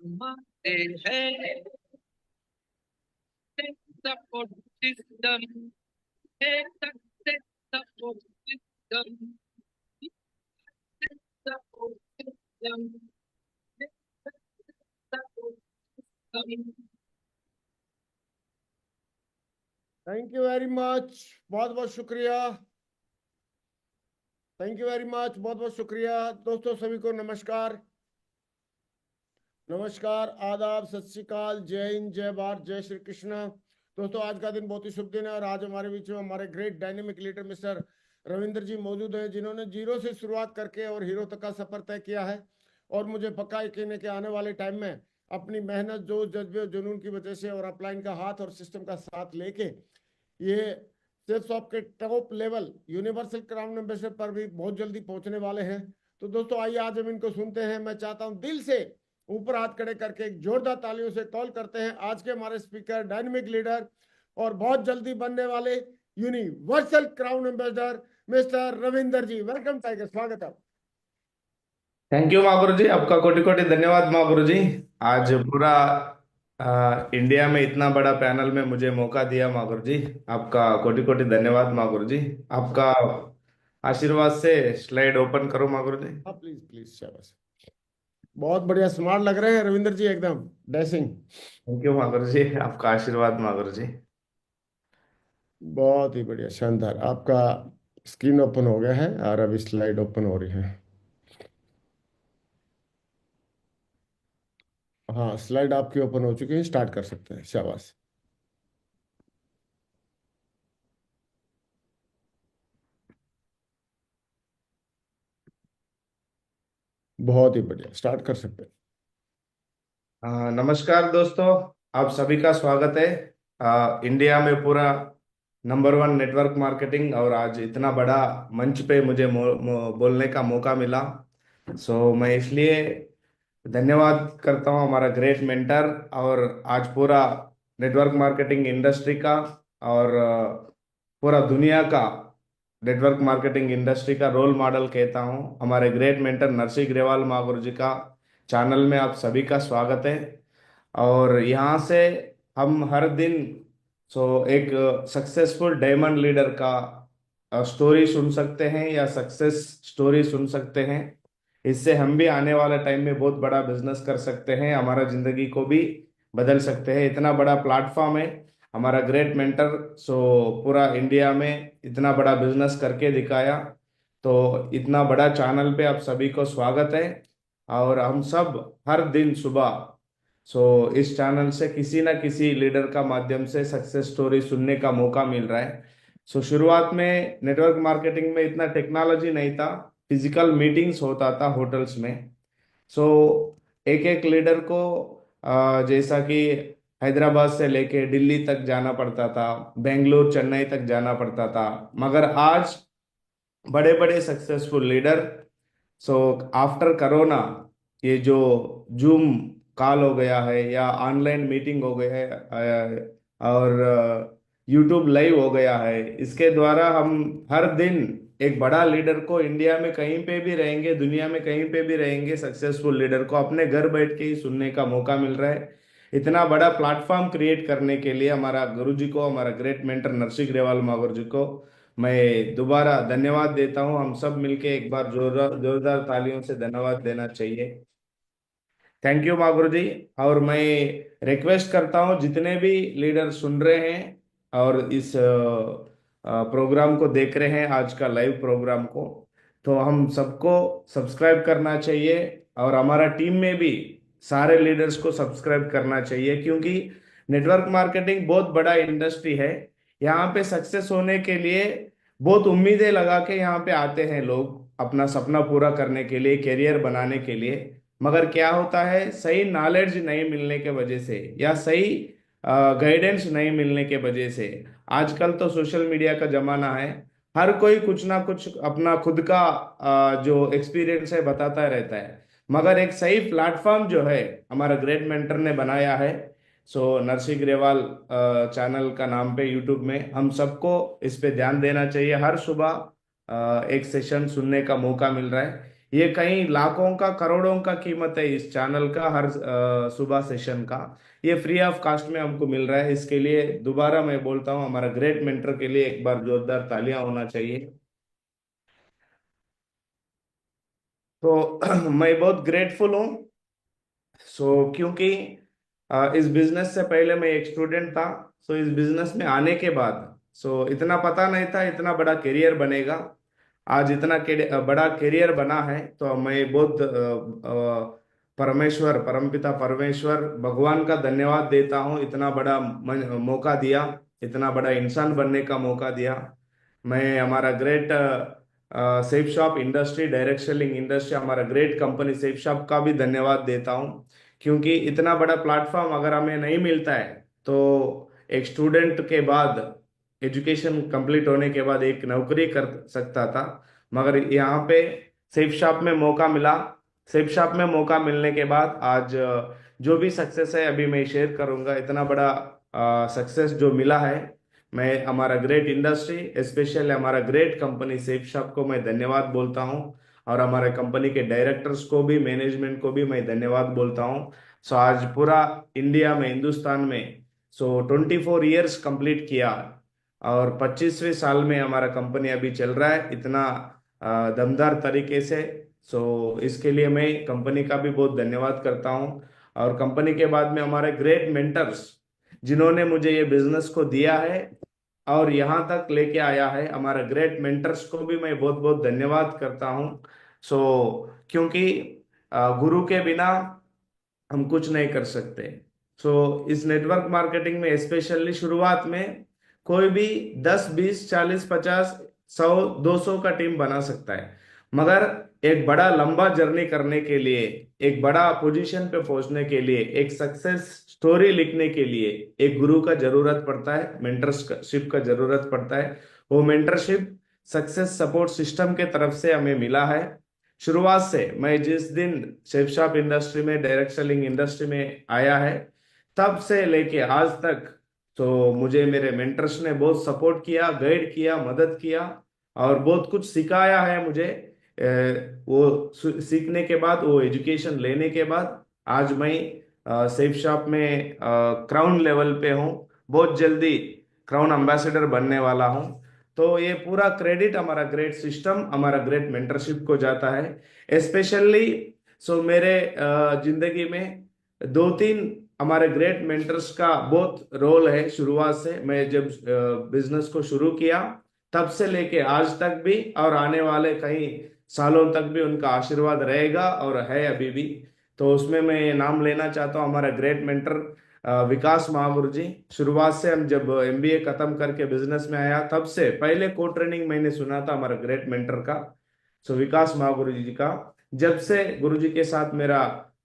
मानते हैं support system है success support system support system support system. Thank you very much, बहुत बहुत शुक्रिया। थैंक यू वेरी मच, बहुत बहुत शुक्रिया। दोस्तों सभी को नमस्कार, नमस्कार, आदाब, सत श्री अकाल, जय हिंद, जय भारत, जय श्री कृष्ण। दोस्तों आज का दिन बहुत ही शुभ दिन है और आज हमारे बीच में हमारे great dynamic leader mister Ravinder ji मौजूद हैं, जिन्होंने जीरो से शुरुआत करके और हीरो तक का सफर तय किया है। और मुझे पक्का यकीन है कि आने वाले टाइम में अपनी मेहनत, जोश, जज्बे और जुनून की वजह से और अपलाइन का हाथ और सिस्टम का साथ लेके ये सेल्स शॉप के top level universal crown ambassador पर भी बहुत जल्दी पहुंचने वाले हैं। तो दोस्तों आइए आज हम इनको सुनते हैं। मैं चाहता हूं दिल से ऊपर हाथ खड़े करके एक जोरदार तालियों से कॉल करते हैं आज के हमारे स्पीकर, डायनेमिक लीडर और बहुत जल्दी बनने वाले universal crown ambassador mister Ravinder ji. Welcome tiger, स्वागत है। थैंक यू महागुरु जी, आपका कोटि कोटि धन्यवाद महागुरु जी। आज पूरा इंडिया में इतना बड़ा पैनल में मुझे मौका दिया महागुरु जी, आपका कोटि कोटि धन्यवाद महागुरु जी। आपका आशीर्वाद से स्लाइड ओपन करो महागुरु जी। हाँ प्लीज प्लीज, शाबाश। बहुत बढ़िया, स्मार्ट लग रहे हैं रविंदर जी, एकदम डैशिंग। थैंक यू महागुरु जी, आपका आशीर्वाद महागुरु जी। बहुत ही बढ़िया, शानदार। आपका स्क्रीन ओपन हो गया है और अभी स्लाइड ओपन हो रही है। हाँ, स्लाइड आपकी ओपन हो चुकी है, स्टार्ट कर सकते हैं। शाबाश, बहुत ही बढ़िया, स्टार्ट कर सकते हैं। नमस्कार दोस्तों, आप सभी का स्वागत है। इंडिया में पूरा नंबर वन नेटवर्क मार्केटिंग और आज इतना बड़ा मंच पे मुझे बोलने का मौका मिला। मैं इसलिए धन्यवाद करता हूँ हमारा ग्रेट मेंटर और आज पूरा नेटवर्क मार्केटिंग इंडस्ट्री का और पूरा दुनिया का नेटवर्क मार्केटिंग इंडस्ट्री का रोल मॉडल कहता हूँ हमारे ग्रेट मेंटर नरसिंह ग्रेवाल महागुरु जी का चैनल में आप सभी का स्वागत है। और यहाँ से हम हर दिन एक सक्सेसफुल डायमंड लीडर का स्टोरी सुन सकते हैं या सक्सेस स्टोरी सुन सकते हैं। इससे हम भी आने वाले टाइम में बहुत बड़ा बिजनेस कर सकते हैं, हमारा जिंदगी को भी बदल सकते हैं। इतना बड़ा प्लेटफॉर्म है हमारा ग्रेट मेंटर, पूरा इंडिया में इतना बड़ा बिजनेस करके दिखाया। तो इतना बड़ा चैनल पे आप सभी को स्वागत है। और हम सब हर दिन सुबह इस चैनल से किसी ना किसी लीडर का माध्यम से सक्सेस स्टोरी सुनने का मौका मिल रहा है। शुरुआत में नेटवर्क मार्केटिंग में इतना टेक्नोलॉजी नहीं था, फिजिकल मीटिंग्स होता था होटल्स में। सो एक एक लीडर को जैसा कि हैदराबाद से लेके दिल्ली तक जाना पड़ता था, बेंगलुरु चेन्नई तक जाना पड़ता था। मगर आज बड़े बड़े सक्सेसफुल लीडर आफ्टर कोरोना ये जो जूम कॉल हो गया है या ऑनलाइन मीटिंग हो गया है और यूट्यूब लाइव हो गया है, इसके द्वारा हम हर दिन एक बड़ा लीडर को इंडिया में कहीं पे भी रहेंगे, दुनिया में कहीं पे भी रहेंगे, सक्सेसफुल लीडर को अपने घर बैठ के ही सुनने का मौका मिल रहा है। इतना बड़ा प्लेटफॉर्म क्रिएट करने के लिए हमारा गुरु जी को, हमारा ग्रेट मेंटर नरसिंह ग्रेवाल महागुरु जी को मैं दोबारा धन्यवाद देता हूं। हम सब मिलके एक बार जोरदार जोरदार तालियों से धन्यवाद देना चाहिए। थैंक यू महागुरु जी। और मैं रिक्वेस्ट करता हूं जितने भी लीडर सुन रहे हैं और इस प्रोग्राम को देख रहे हैं, आज का लाइव प्रोग्राम को, तो हम सबको सब्सक्राइब करना चाहिए और हमारा टीम में भी सारे लीडर्स को सब्सक्राइब करना चाहिए, क्योंकि नेटवर्क मार्केटिंग बहुत बड़ा इंडस्ट्री है। यहाँ पे सक्सेस होने के लिए बहुत उम्मीदें लगा के यहाँ पे आते हैं लोग अपना सपना पूरा करने के लिए, करियर बनाने के लिए। मगर क्या होता है, सही नॉलेज नहीं मिलने के वजह से या सही गाइडेंस नहीं मिलने के वजह से, आजकल तो सोशल मीडिया का जमाना है, हर कोई कुछ ना कुछ अपना खुद का जो एक्सपीरियंस है बताता रहता है। मगर एक सही प्लेटफॉर्म जो है हमारा ग्रेट मेंटर ने बनाया है, नरसिंह ग्रेवाल चैनल का नाम पे यूट्यूब में, हम सबको इस पे ध्यान देना चाहिए। हर सुबह एक सेशन सुनने का मौका मिल रहा है। ये कई लाखों का करोड़ों का कीमत है इस चैनल का, हर सुबह सेशन का। ये फ्री ऑफ कास्ट में हमको मिल रहा है। इसके लिए दोबारा मैं बोलता हूँ, हमारा ग्रेट मेंटर के लिए एक बार जोरदार तालियां होना चाहिए। तो मैं बहुत ग्रेटफुल हूँ। क्योंकि इस बिजनेस से पहले मैं एक स्टूडेंट था। इस बिजनेस में आने के बाद इतना पता नहीं था इतना बड़ा करियर बनेगा। आज इतना बड़ा करियर बना है, तो मैं बहुत परमेश्वर, परमपिता परमेश्वर भगवान का धन्यवाद देता हूँ। इतना बड़ा मौका दिया, इतना बड़ा इंसान बनने का मौका दिया। मैं हमारा great safe shop industry, direct selling industry, हमारा ग्रेट कंपनी सेफ शॉप का भी धन्यवाद देता हूँ। क्योंकि इतना बड़ा प्लेटफॉर्म अगर हमें नहीं मिलता है, तो एक स्टूडेंट के बाद, एजुकेशन कंप्लीट होने के बाद एक नौकरी कर सकता था, मगर यहाँ पे सेफ शॉप में मौका मिला। सेफ शॉप में मौका मिलने के बाद आज जो भी सक्सेस है अभी मैं शेयर करूंगा। इतना बड़ा सक्सेस जो मिला है, मैं हमारा ग्रेट इंडस्ट्री, स्पेशली हमारा ग्रेट कंपनी सेफ शॉप को मैं धन्यवाद बोलता हूँ। और हमारे कंपनी के डायरेक्टर्स को भी, मैनेजमेंट को भी मैं धन्यवाद बोलता हूँ। आज पूरा इंडिया में, हिंदुस्तान में 24 ईयर्स कंप्लीट किया, और 25वें साल में हमारा कंपनी अभी चल रहा है इतना दमदार तरीके से। इसके लिए मैं कंपनी का भी बहुत धन्यवाद करता हूँ। और कंपनी के बाद में हमारे ग्रेट मेंटर्स, जिन्होंने मुझे ये बिजनेस को दिया है और यहाँ तक लेके आया है, हमारे ग्रेट मेंटर्स को भी मैं बहुत बहुत धन्यवाद करता हूँ। क्योंकि गुरु के बिना हम कुछ नहीं कर सकते। इस नेटवर्क मार्केटिंग में स्पेशली शुरुआत में कोई भी 10, 20, 40, 50, 100, 200 का टीम बना सकता है, मगर एक बड़ा लंबा जर्नी करने के लिए, एक बड़ा पोजीशन पे पहुंचने के लिए, एक सक्सेस स्टोरी लिखने के लिए एक गुरु का जरूरत पड़ता है, मेंटरशिप का जरूरत पड़ता है। वो मेंटरशिप सक्सेस सपोर्ट सिस्टम के तरफ से हमें मिला है। शुरुआत से मैं जिस दिन सेफ शॉप इंडस्ट्री में, डायरेक्ट सेलिंग इंडस्ट्री में आया है, तब से लेके आज तक मुझे मेरे मेंटर्स ने बहुत सपोर्ट किया, गाइड किया, मदद किया, और बहुत कुछ सिखाया है मुझे। वो सीखने के बाद, वो एजुकेशन लेने के बाद आज मैं सेफ शॉप में क्राउन लेवल पे हूँ। बहुत जल्दी क्राउन एम्बेसडर बनने वाला हूँ। तो ये पूरा क्रेडिट हमारा ग्रेट सिस्टम, हमारा ग्रेट मेंटरशिप को जाता है। स्पेशली मेरे जिंदगी में 2-3 हमारे ग्रेट मेंटर्स का बहुत रोल है। शुरुआत से मैं जब बिजनेस को शुरू किया तब से लेके आज तक भी, और आने वाले कई सालों तक भी उनका आशीर्वाद रहेगा और है अभी भी। तो उसमें मैं नाम लेना चाहता हूँ हमारा ग्रेट मेंटर विकास महागुरु जी। शुरुआत से, हम जब एमबीए खत्म करके बिजनेस में आया, तब से पहले को ट्रेनिंग मैंने सुना था हमारे ग्रेट मेंटर का, विकास महागुरु जी का। जब से गुरु जी के साथ मेरा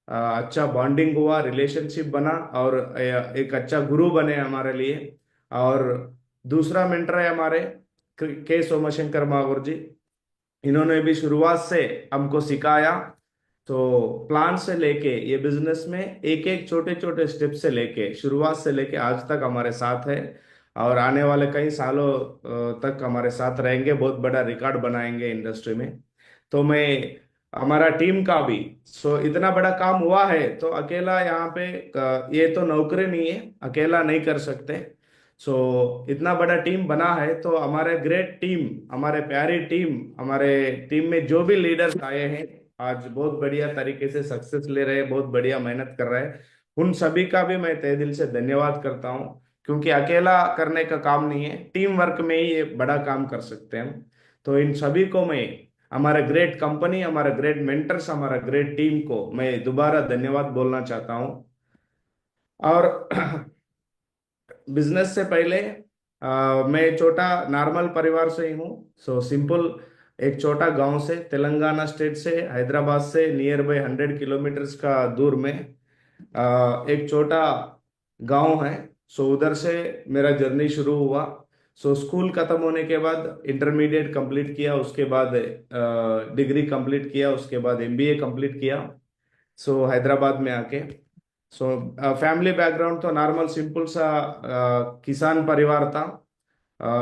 अच्छा बॉन्डिंग हुआ, रिलेशनशिप बना, और एक अच्छा गुरु बने हमारे लिए। और दूसरा मेंटर है हमारे के सोमशंकर महागुरु जी। इन्होंने भी शुरुआत से हमको सिखाया। प्लान से लेके ये बिजनेस में एक एक छोटे छोटे स्टेप से लेके, शुरुआत से लेके आज तक हमारे साथ है, और आने वाले कई सालों तक हमारे साथ रहेंगे। बहुत बड़ा रिकॉर्ड बनाएंगे इंडस्ट्री में। मैं, हमारा टीम का भी, इतना बड़ा काम हुआ है, तो अकेला यहाँ पे ये तो नौकरी नहीं है, अकेला नहीं कर सकते। इतना बड़ा टीम बना है, तो हमारे ग्रेट टीम, हमारे प्यारी टीम, हमारे टीम में जो भी लीडर्स आए हैं आज बहुत बढ़िया तरीके से सक्सेस ले रहे हैं, बहुत बढ़िया मेहनत कर रहे हैं। उन सभी का भी मैं तहे दिल से धन्यवाद करता हूँ। क्योंकि अकेला करने का काम नहीं है, टीम वर्क में ही ये बड़ा काम कर सकते हैं हम। इन सभी को मैं, हमारे ग्रेट कंपनी, हमारा ग्रेट मेंटर्स, हमारा ग्रेट टीम को मैं दोबारा धन्यवाद बोलना चाहता हूँ। और बिजनेस से पहले मैं छोटा नॉर्मल परिवार से ही हूँ। सिंपल, एक छोटा गांव से, तेलंगाना स्टेट से, हैदराबाद से नियर बाय 100 किलोमीटर्स का दूर में एक छोटा गांव है। उधर से मेरा जर्नी शुरू हुआ। स्कूल खत्म होने के बाद इंटरमीडिएट कंप्लीट किया, उसके बाद डिग्री कंप्लीट किया, उसके बाद एमबीए कंप्लीट किया हैदराबाद में आके। फैमिली बैकग्राउंड तो नॉर्मल सिंपल सा किसान परिवार था।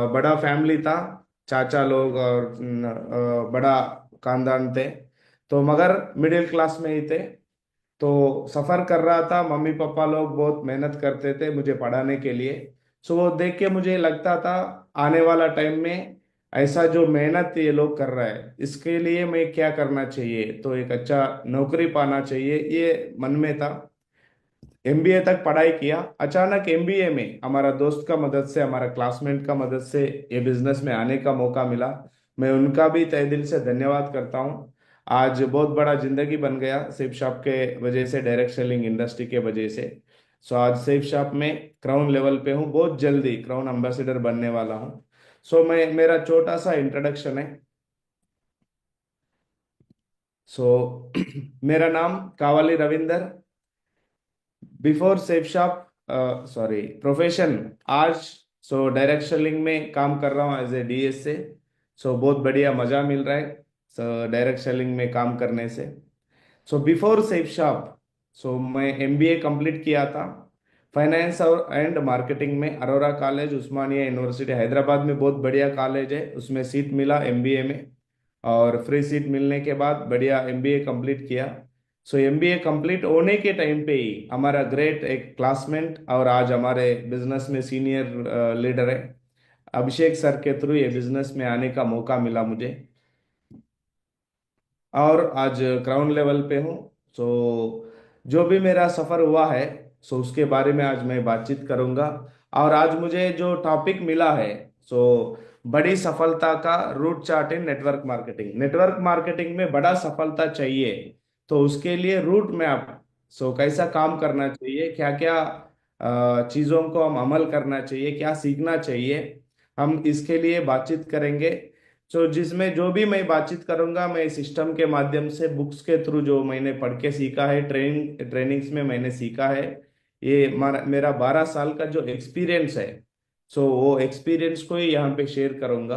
बड़ा फैमिली था, चाचा लोग और बड़ा खानदान थे। तो मगर मिडिल क्लास में ही थे। तो सफर कर रहा था, मम्मी पापा लोग बहुत मेहनत करते थे मुझे पढ़ाने के लिए। सो वो देख के मुझे लगता था आने वाला टाइम में ऐसा जो मेहनत ये लोग कर रहा है इसके लिए मैं क्या करना चाहिए, तो एक अच्छा नौकरी पाना चाहिए, ये मन में था। एमबीए तक पढ़ाई किया। अचानक एमबीए में हमारा दोस्त का मदद से, हमारा क्लासमेट का मदद से ये बिजनेस में आने का मौका मिला। मैं उनका भी तहे दिल से धन्यवाद करता हूँ। आज बहुत बड़ा जिंदगी बन गया सेफ शॉप के वजह से, डायरेक्ट सेलिंग इंडस्ट्री के वजह से। सो आज सेफ शॉप में क्राउन लेवल पे हूँ, बहुत जल्दी क्राउन एम्बेसडर बनने वाला हूँ। सो मैं, मेरा छोटा सा इंट्रोडक्शन है। सो मेरा नाम Kavali Ravinder. Before Safe Shop, sorry profession आज, सो डायरेक्ट सेलिंग में काम कर रहा हूँ एज ए डीएस से। सो बहुत बढ़िया मजा मिल रहा है सो डायरेक्ट सेलिंग में काम करने से। सो बिफोर सेफ शॉप, सो मैं एमबीए कंप्लीट किया था फाइनेंस और एंड मार्केटिंग में, अरोरा कॉलेज उस्मानिया यूनिवर्सिटी हैदराबाद में, बहुत बढ़िया कॉलेज है, उसमें सीट मिला एमबीए में। और फ्री सीट मिलने के बाद बढ़िया एमबीए कंप्लीट किया। सो एमबीए कंप्लीट होने के टाइम पे ही हमारा ग्रेट एक क्लासमेट और आज हमारे बिजनेस में सीनियर लीडर है अभिषेक सर के थ्रू ये बिजनेस में आने का मौका मिला मुझे, और आज क्राउन लेवल पे हूँ। सो जो भी मेरा सफर हुआ है, सो उसके बारे में आज मैं बातचीत करूंगा। और आज मुझे जो टॉपिक मिला है, सो बड़ी सफलता का रूट चार्ट इन नेटवर्क मार्केटिंग। नेटवर्क मार्केटिंग में बड़ा सफलता चाहिए तो उसके लिए रूट मैप, सो कैसा काम करना चाहिए, क्या क्या चीजों को हम अमल करना चाहिए, क्या सीखना चाहिए, हम इसके लिए बातचीत करेंगे। सो जिसमें जो भी मैं बातचीत करूंगा, मैं सिस्टम के माध्यम से, बुक्स के थ्रू जो मैंने पढ़ के सीखा है, ट्रेनिंग्स में मैंने सीखा है, ये मेरा 12 साल का जो एक्सपीरियंस है, सो वो एक्सपीरियंस को ही यहाँ पे शेयर करूंगा।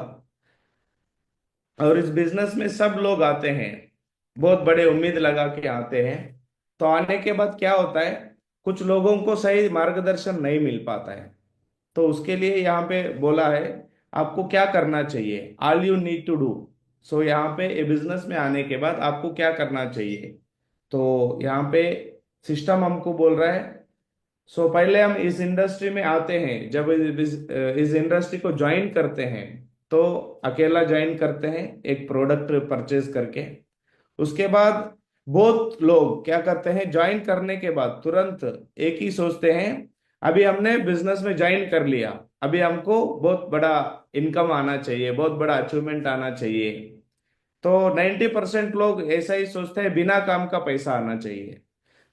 और इस बिजनेस में सब लोग आते हैं, बहुत बड़े उम्मीद लगा के आते हैं। तो आने के बाद क्या होता है, कुछ लोगों को सही मार्गदर्शन नहीं मिल पाता है। तो उसके लिए यहाँ पे बोला है आपको क्या करना चाहिए, all you need to do. So यहाँ पे ये बिजनेस में आने के बाद आपको क्या करना चाहिए, तो यहाँ पे सिस्टम हमको बोल रहा है। सो पहले हम इस इंडस्ट्री में आते हैं, जब इस इंडस्ट्री को ज्वाइन करते हैं तो अकेला ज्वाइन करते हैं एक प्रोडक्ट परचेज करके। उसके बाद बहुत लोग क्या करते हैं, ज्वाइन करने के बाद तुरंत एक ही सोचते हैं अभी हमने बिजनेस में ज्वाइन कर लिया, अभी हमको बहुत बड़ा इनकम आना चाहिए, बहुत बड़ा अचीवमेंट आना चाहिए। तो 90% लोग ऐसा ही सोचते हैं, बिना काम का पैसा आना चाहिए।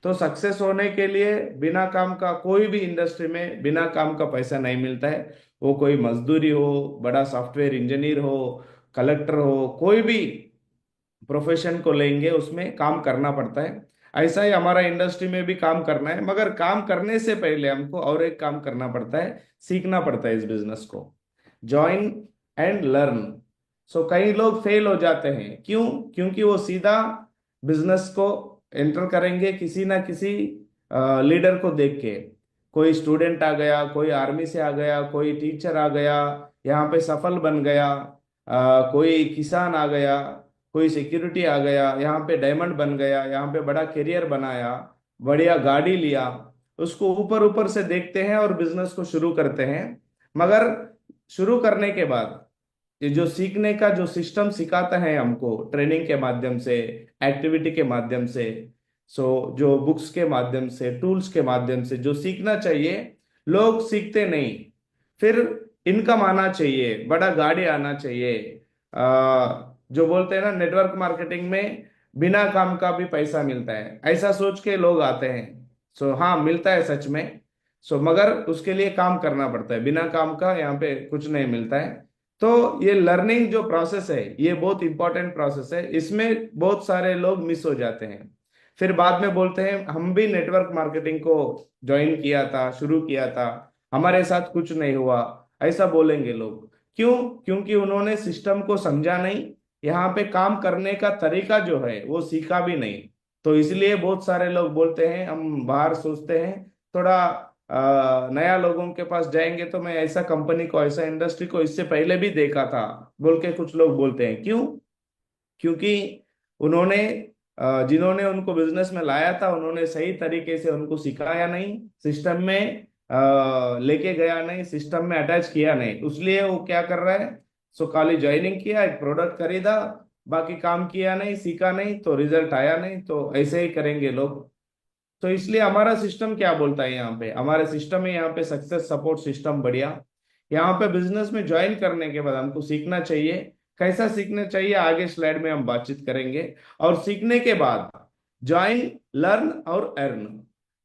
तो सक्सेस होने के लिए बिना काम का, कोई भी इंडस्ट्री में बिना काम का पैसा नहीं मिलता है। वो कोई मजदूरी हो, बड़ा सॉफ्टवेयर इंजीनियर हो, कलेक्टर हो, कोई भी प्रोफेशन को लेंगे उसमें काम करना पड़ता है। ऐसा ही हमारा इंडस्ट्री में भी काम करना है, मगर काम करने से पहले हमको और एक काम करना पड़ता है, सीखना पड़ता है इस बिजनेस को, ज्वाइन एंड लर्न। सो कई लोग फेल हो जाते हैं, क्यों? क्योंकि वो सीधा बिजनेस को एंटर करेंगे किसी ना किसी लीडर को देख के। कोई स्टूडेंट आ गया, कोई आर्मी से आ गया, कोई टीचर आ गया, यहाँ पे सफल बन गया, कोई किसान आ गया, कोई सिक्योरिटी आ गया, यहाँ पे डायमंड बन गया, यहाँ पे बड़ा करियर बनाया, बढ़िया गाड़ी लिया, उसको ऊपर ऊपर से देखते हैं और बिजनेस को शुरू करते हैं। मगर शुरू करने के बाद ये जो सीखने का जो सिस्टम सिखाता है हमको, ट्रेनिंग के माध्यम से, एक्टिविटी के माध्यम से, सो जो बुक्स के माध्यम से, टूल्स के माध्यम से जो सीखना चाहिए, लोग सीखते नहीं। फिर इनकम आना चाहिए, बड़ा गाड़ी आना चाहिए, जो बोलते हैं ना नेटवर्क मार्केटिंग में बिना काम का भी पैसा मिलता है, ऐसा सोच के लोग आते हैं। सो हाँ, मिलता है सच में। सो मगर उसके लिए काम करना पड़ता है, बिना काम का यहाँ पे कुछ नहीं मिलता है। तो ये लर्निंग जो प्रोसेस है, ये बहुत इंपॉर्टेंट प्रोसेस है, इसमें बहुत सारे लोग मिस हो जाते हैं। फिर बाद में बोलते हैं हम भी नेटवर्क मार्केटिंग को ज्वाइन किया था, शुरू किया था, हमारे साथ कुछ नहीं हुआ, ऐसा बोलेंगे लोग। क्यों? क्योंकि उन्होंने सिस्टम को समझा नहीं, यहाँ पे काम करने का तरीका जो है वो सीखा भी नहीं। तो इसलिए बहुत सारे लोग बोलते हैं, हम बाहर सोचते हैं थोड़ा नया लोगों के पास जाएंगे तो मैं ऐसा कंपनी को, ऐसा इंडस्ट्री को इससे पहले भी देखा था, बोल के कुछ लोग बोलते हैं। क्यों? क्योंकि उन्होंने जिन्होंने उनको बिजनेस में लाया था उन्होंने सही तरीके से उनको सिखाया नहीं, सिस्टम में लेके गया नहीं, सिस्टम में अटैच किया नहीं, इसलिए वो क्या कर रहा है, सो खाली ज्वाइनिंग किया, एक प्रोडक्ट खरीदा, बाकी काम किया नहीं, सीखा नहीं, तो रिजल्ट आया नहीं, तो ऐसे ही करेंगे लोग। तो इसलिए हमारा सिस्टम क्या बोलता है, यहाँ पे हमारे सिस्टम है, यहाँ पे सक्सेस सपोर्ट सिस्टम बढ़िया। यहाँ पे बिजनेस में ज्वाइन करने के बाद हमको सीखना चाहिए, कैसा सीखना चाहिए आगे स्लाइड में हम बातचीत करेंगे। और सीखने के बाद ज्वाइन, लर्न और अर्न।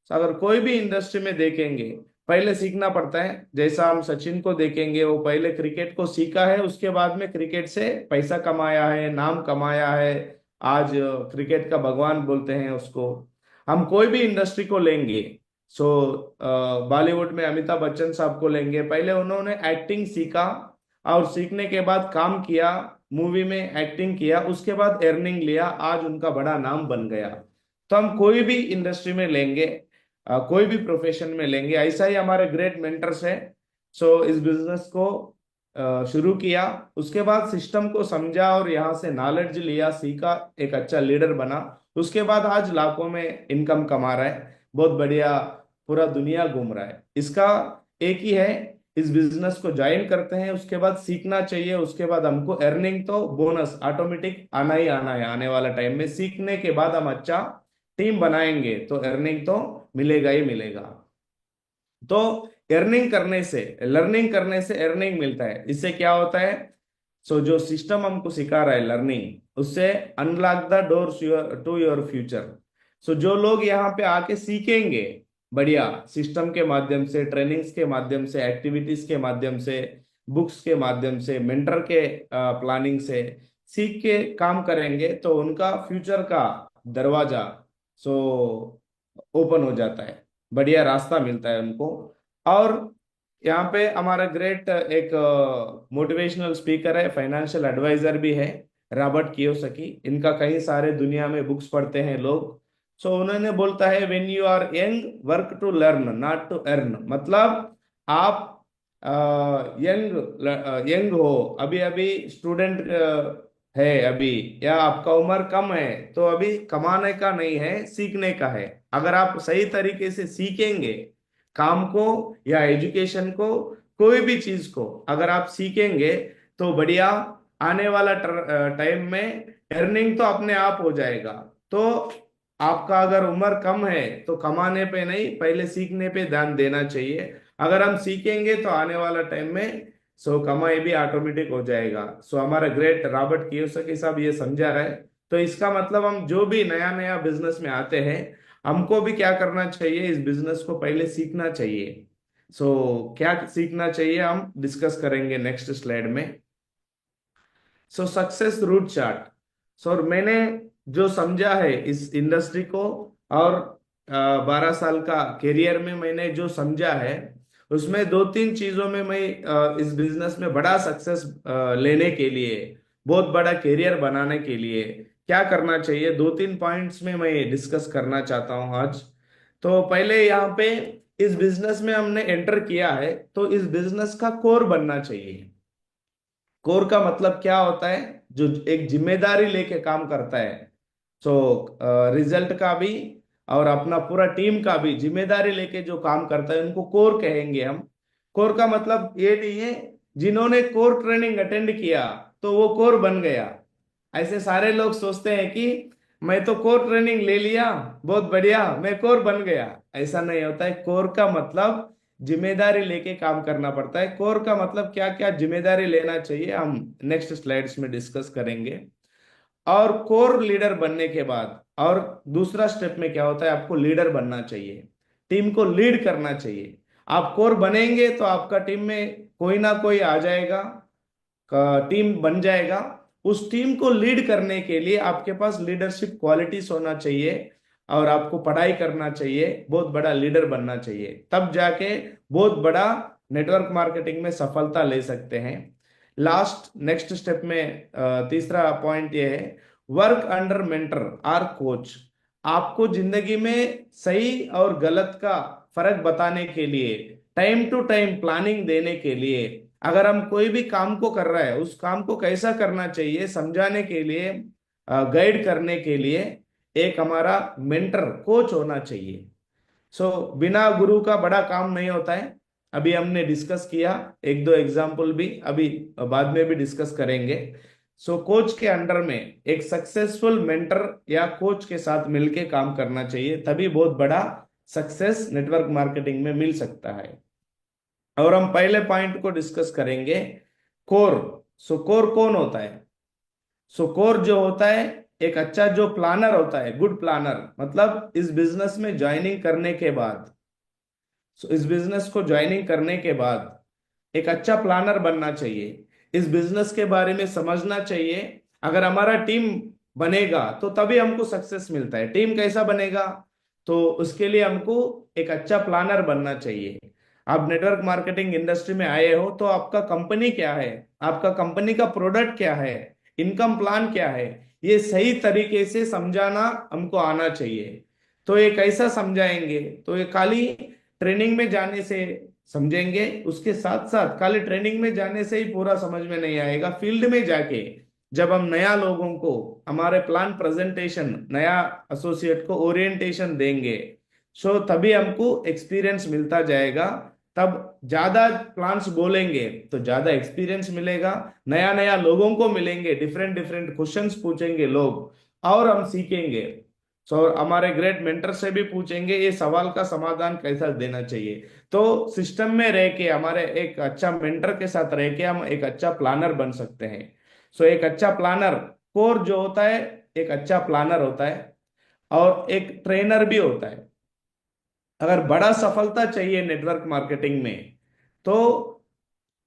अगर कोई भी इंडस्ट्री में देखेंगे पहले सीखना पड़ता है, जैसा हम सचिन को देखेंगे, वो पहले क्रिकेट को सीखा है, उसके बाद में क्रिकेट से पैसा कमाया है, नाम कमाया है, आज क्रिकेट का भगवान बोलते हैं उसको। हम कोई भी इंडस्ट्री को लेंगे, सो बॉलीवुड में अमिताभ बच्चन साहब को लेंगे, पहले उन्होंने एक्टिंग सीखा और सीखने के बाद काम किया, मूवी में एक्टिंग किया, उसके बाद अर्निंग लिया, आज उनका बड़ा नाम बन गया। तो हम कोई भी इंडस्ट्री में लेंगे, कोई भी प्रोफेशन में लेंगे, ऐसा ही हमारे ग्रेट मेंटर्स है। सो इस बिजनेस को शुरू किया, उसके बाद सिस्टम को समझा और यहाँ से नॉलेज लिया, सीखा, एक अच्छा लीडर बना, उसके बाद आज लाखों में इनकम कमा रहा है, बहुत बढ़िया, पूरा दुनिया घूम रहा है। इसका एक ही है, इस बिजनेस को ज्वाइन करते हैं, उसके बाद सीखना चाहिए, उसके बाद हमको अर्निंग तो बोनस ऑटोमेटिक आना ही आना है आने वाला टाइम में। सीखने के बाद हम अच्छा टीम बनाएंगे तो अर्निंग तो मिलेगा ही मिलेगा। तो अर्निंग करने से, लर्निंग करने से अर्निंग मिलता है, इससे क्या होता है, सो जो सिस्टम हमको सिखा रहा है लर्निंग, उससे unlock the doors to your future. So जो लोग यहाँ पे आके सीखेंगे बढ़िया सिस्टम के माध्यम से, ट्रेनिंग्स के माध्यम से, एक्टिविटीज के माध्यम से, बुक्स के माध्यम से, मेंटर के प्लानिंग से सीख के काम करेंगे, तो उनका फ्यूचर का दरवाजा सो ओपन हो जाता है, बढ़िया रास्ता मिलता है उनको। और यहाँ पे हमारा ग्रेट एक मोटिवेशनल स्पीकर है, फाइनेंशियल एडवाइजर भी है, रॉबर्ट कियोसाकी। इनका कई सारे दुनिया में बुक्स पढ़ते हैं लोग। सो उन्होंने बोलता है, when you are young work to learn not to earn. मतलब आप यंग हो, अभी अभी स्टूडेंट है अभी, या आपका उम्र कम है, तो अभी कमाने का नहीं है, सीखने का है। अगर आप सही तरीके से सीखेंगे काम को या एजुकेशन को, कोई भी चीज को अगर आप सीखेंगे तो बढ़िया आने वाला टाइम में अर्निंग तो अपने आप हो जाएगा। तो आपका अगर उम्र कम है तो कमाने पे नहीं, पहले सीखने पे ध्यान देना चाहिए। अगर हम सीखेंगे तो आने वाला टाइम में सो कमाई भी ऑटोमेटिक हो जाएगा। सो हमारा ग्रेट रॉबर्ट कियोसाकी साहब ये समझा रहा है। तो इसका मतलब हम जो भी नया नया बिजनेस में आते हैं, हमको भी क्या करना चाहिए, इस बिजनेस को पहले सीखना चाहिए। सो क्या सीखना चाहिए हम डिस्कस करेंगे नेक्स्ट स्लाइड में। So success route chart. So मैंने जो समझा है इस इंडस्ट्री को, और 12 साल का करियर में मैंने जो समझा है, उसमें 2-3 चीजों में मैं इस बिजनेस में बड़ा सक्सेस लेने के लिए, बहुत बड़ा करियर बनाने के लिए क्या करना चाहिए, 2-3 पॉइंट्स में मैं डिस्कस करना चाहता हूं आज। तो पहले यहाँ पे इस बिजनेस में हमने एंटर किया है, तो इस बिजनेस का कोर बनना चाहिए। कोर का मतलब क्या होता है, जो एक जिम्मेदारी लेके काम करता है। सो रिजल्ट का भी और अपना पूरा टीम का भी जिम्मेदारी लेके जो काम करता है, उनको कोर कहेंगे हम। कोर का मतलब ये नहीं है जिन्होंने कोर ट्रेनिंग अटेंड किया तो वो कोर बन गया। ऐसे सारे लोग सोचते हैं कि मैं तो कोर ट्रेनिंग ले लिया, बहुत बढ़िया, मैं कोर बन गया। ऐसा नहीं होता है। कोर का मतलब जिम्मेदारी लेके काम करना पड़ता है। कोर का मतलब क्या क्या जिम्मेदारी लेना चाहिए, हम नेक्स्ट स्लाइड्स में डिस्कस करेंगे। और कोर लीडर बनने के बाद और दूसरा स्टेप में क्या होता है, आपको लीडर बनना चाहिए, टीम को लीड करना चाहिए। आप कोर बनेंगे तो आपका टीम में कोई ना कोई आ जाएगा, टीम बन जाएगा। उस टीम को लीड करने के लिए आपके पास लीडरशिप क्वालिटीज होना चाहिए, और आपको पढ़ाई करना चाहिए, बहुत बड़ा लीडर बनना चाहिए, तब जाके बहुत बड़ा नेटवर्क मार्केटिंग में सफलता ले सकते हैं। लास्ट नेक्स्ट स्टेप में तीसरा पॉइंट ये है, वर्क अंडर मेंटर और कोच। आपको जिंदगी में सही और गलत का फर्क बताने के लिए, टाइम टू टाइम प्लानिंग देने के लिए, अगर हम कोई भी काम को कर रहा है, उस काम को कैसा करना चाहिए समझाने के लिए, गाइड करने के लिए एक हमारा मेंटर कोच होना चाहिए। सो बिना गुरु का बड़ा काम नहीं होता है। अभी हमने डिस्कस किया, एक दो एग्जाम्पल भी अभी बाद में भी डिस्कस करेंगे। सो कोच के अंडर में एक सक्सेसफुल मेंटर या कोच के साथ मिलके काम करना चाहिए, तभी बहुत बड़ा सक्सेस नेटवर्क मार्केटिंग में मिल सकता है। और हम पहले पॉइंट को डिस्कस करेंगे, कोर। सो कोर कौन होता है? सो कोर जो होता है, एक अच्छा जो प्लानर होता है, गुड प्लानर, मतलब इस बिजनेस में ज्वाइनिंग करने के बाद, इस बिजनेस को ज्वाइनिंग करने के बाद एक अच्छा प्लानर बनना चाहिए, इस बिजनेस के बारे में समझना चाहिए। अगर हमारा टीम बनेगा तो तभी हमको सक्सेस मिलता है। टीम कैसा बनेगा? तो उसके लिए हमको एक अच्छा प्लानर बनना चाहिए। आप नेटवर्क मार्केटिंग इंडस्ट्री में आए हो तो आपका कंपनी क्या है, आपका कंपनी का प्रोडक्ट क्या है, इनकम प्लान क्या है, ये सही तरीके से समझाना हमको आना चाहिए। तो ये कैसा समझाएंगे? तो ये खाली ट्रेनिंग में जाने से समझेंगे, उसके साथ साथ खाली ट्रेनिंग में जाने से ही पूरा समझ में नहीं आएगा। फील्ड में जाके जब हम नया लोगों को हमारे प्लान प्रेजेंटेशन, नया एसोसिएट को ओरिएंटेशन देंगे, सो तभी हमको एक्सपीरियंस मिलता जाएगा। तब ज्यादा प्लान्स बोलेंगे तो ज्यादा एक्सपीरियंस मिलेगा, नया नया लोगों को मिलेंगे, डिफरेंट डिफरेंट क्वेश्चंस पूछेंगे लोग और हम सीखेंगे। सो हमारे ग्रेट मेंटर से भी पूछेंगे ये सवाल का समाधान कैसा देना चाहिए। तो सिस्टम में रह के, हमारे एक अच्छा मेंटर के साथ रह के हम एक अच्छा प्लानर बन सकते हैं। सो एक अच्छा प्लानर, कोर जो होता है एक अच्छा प्लानर होता है और एक ट्रेनर भी होता है। अगर बड़ा सफलता चाहिए नेटवर्क मार्केटिंग में तो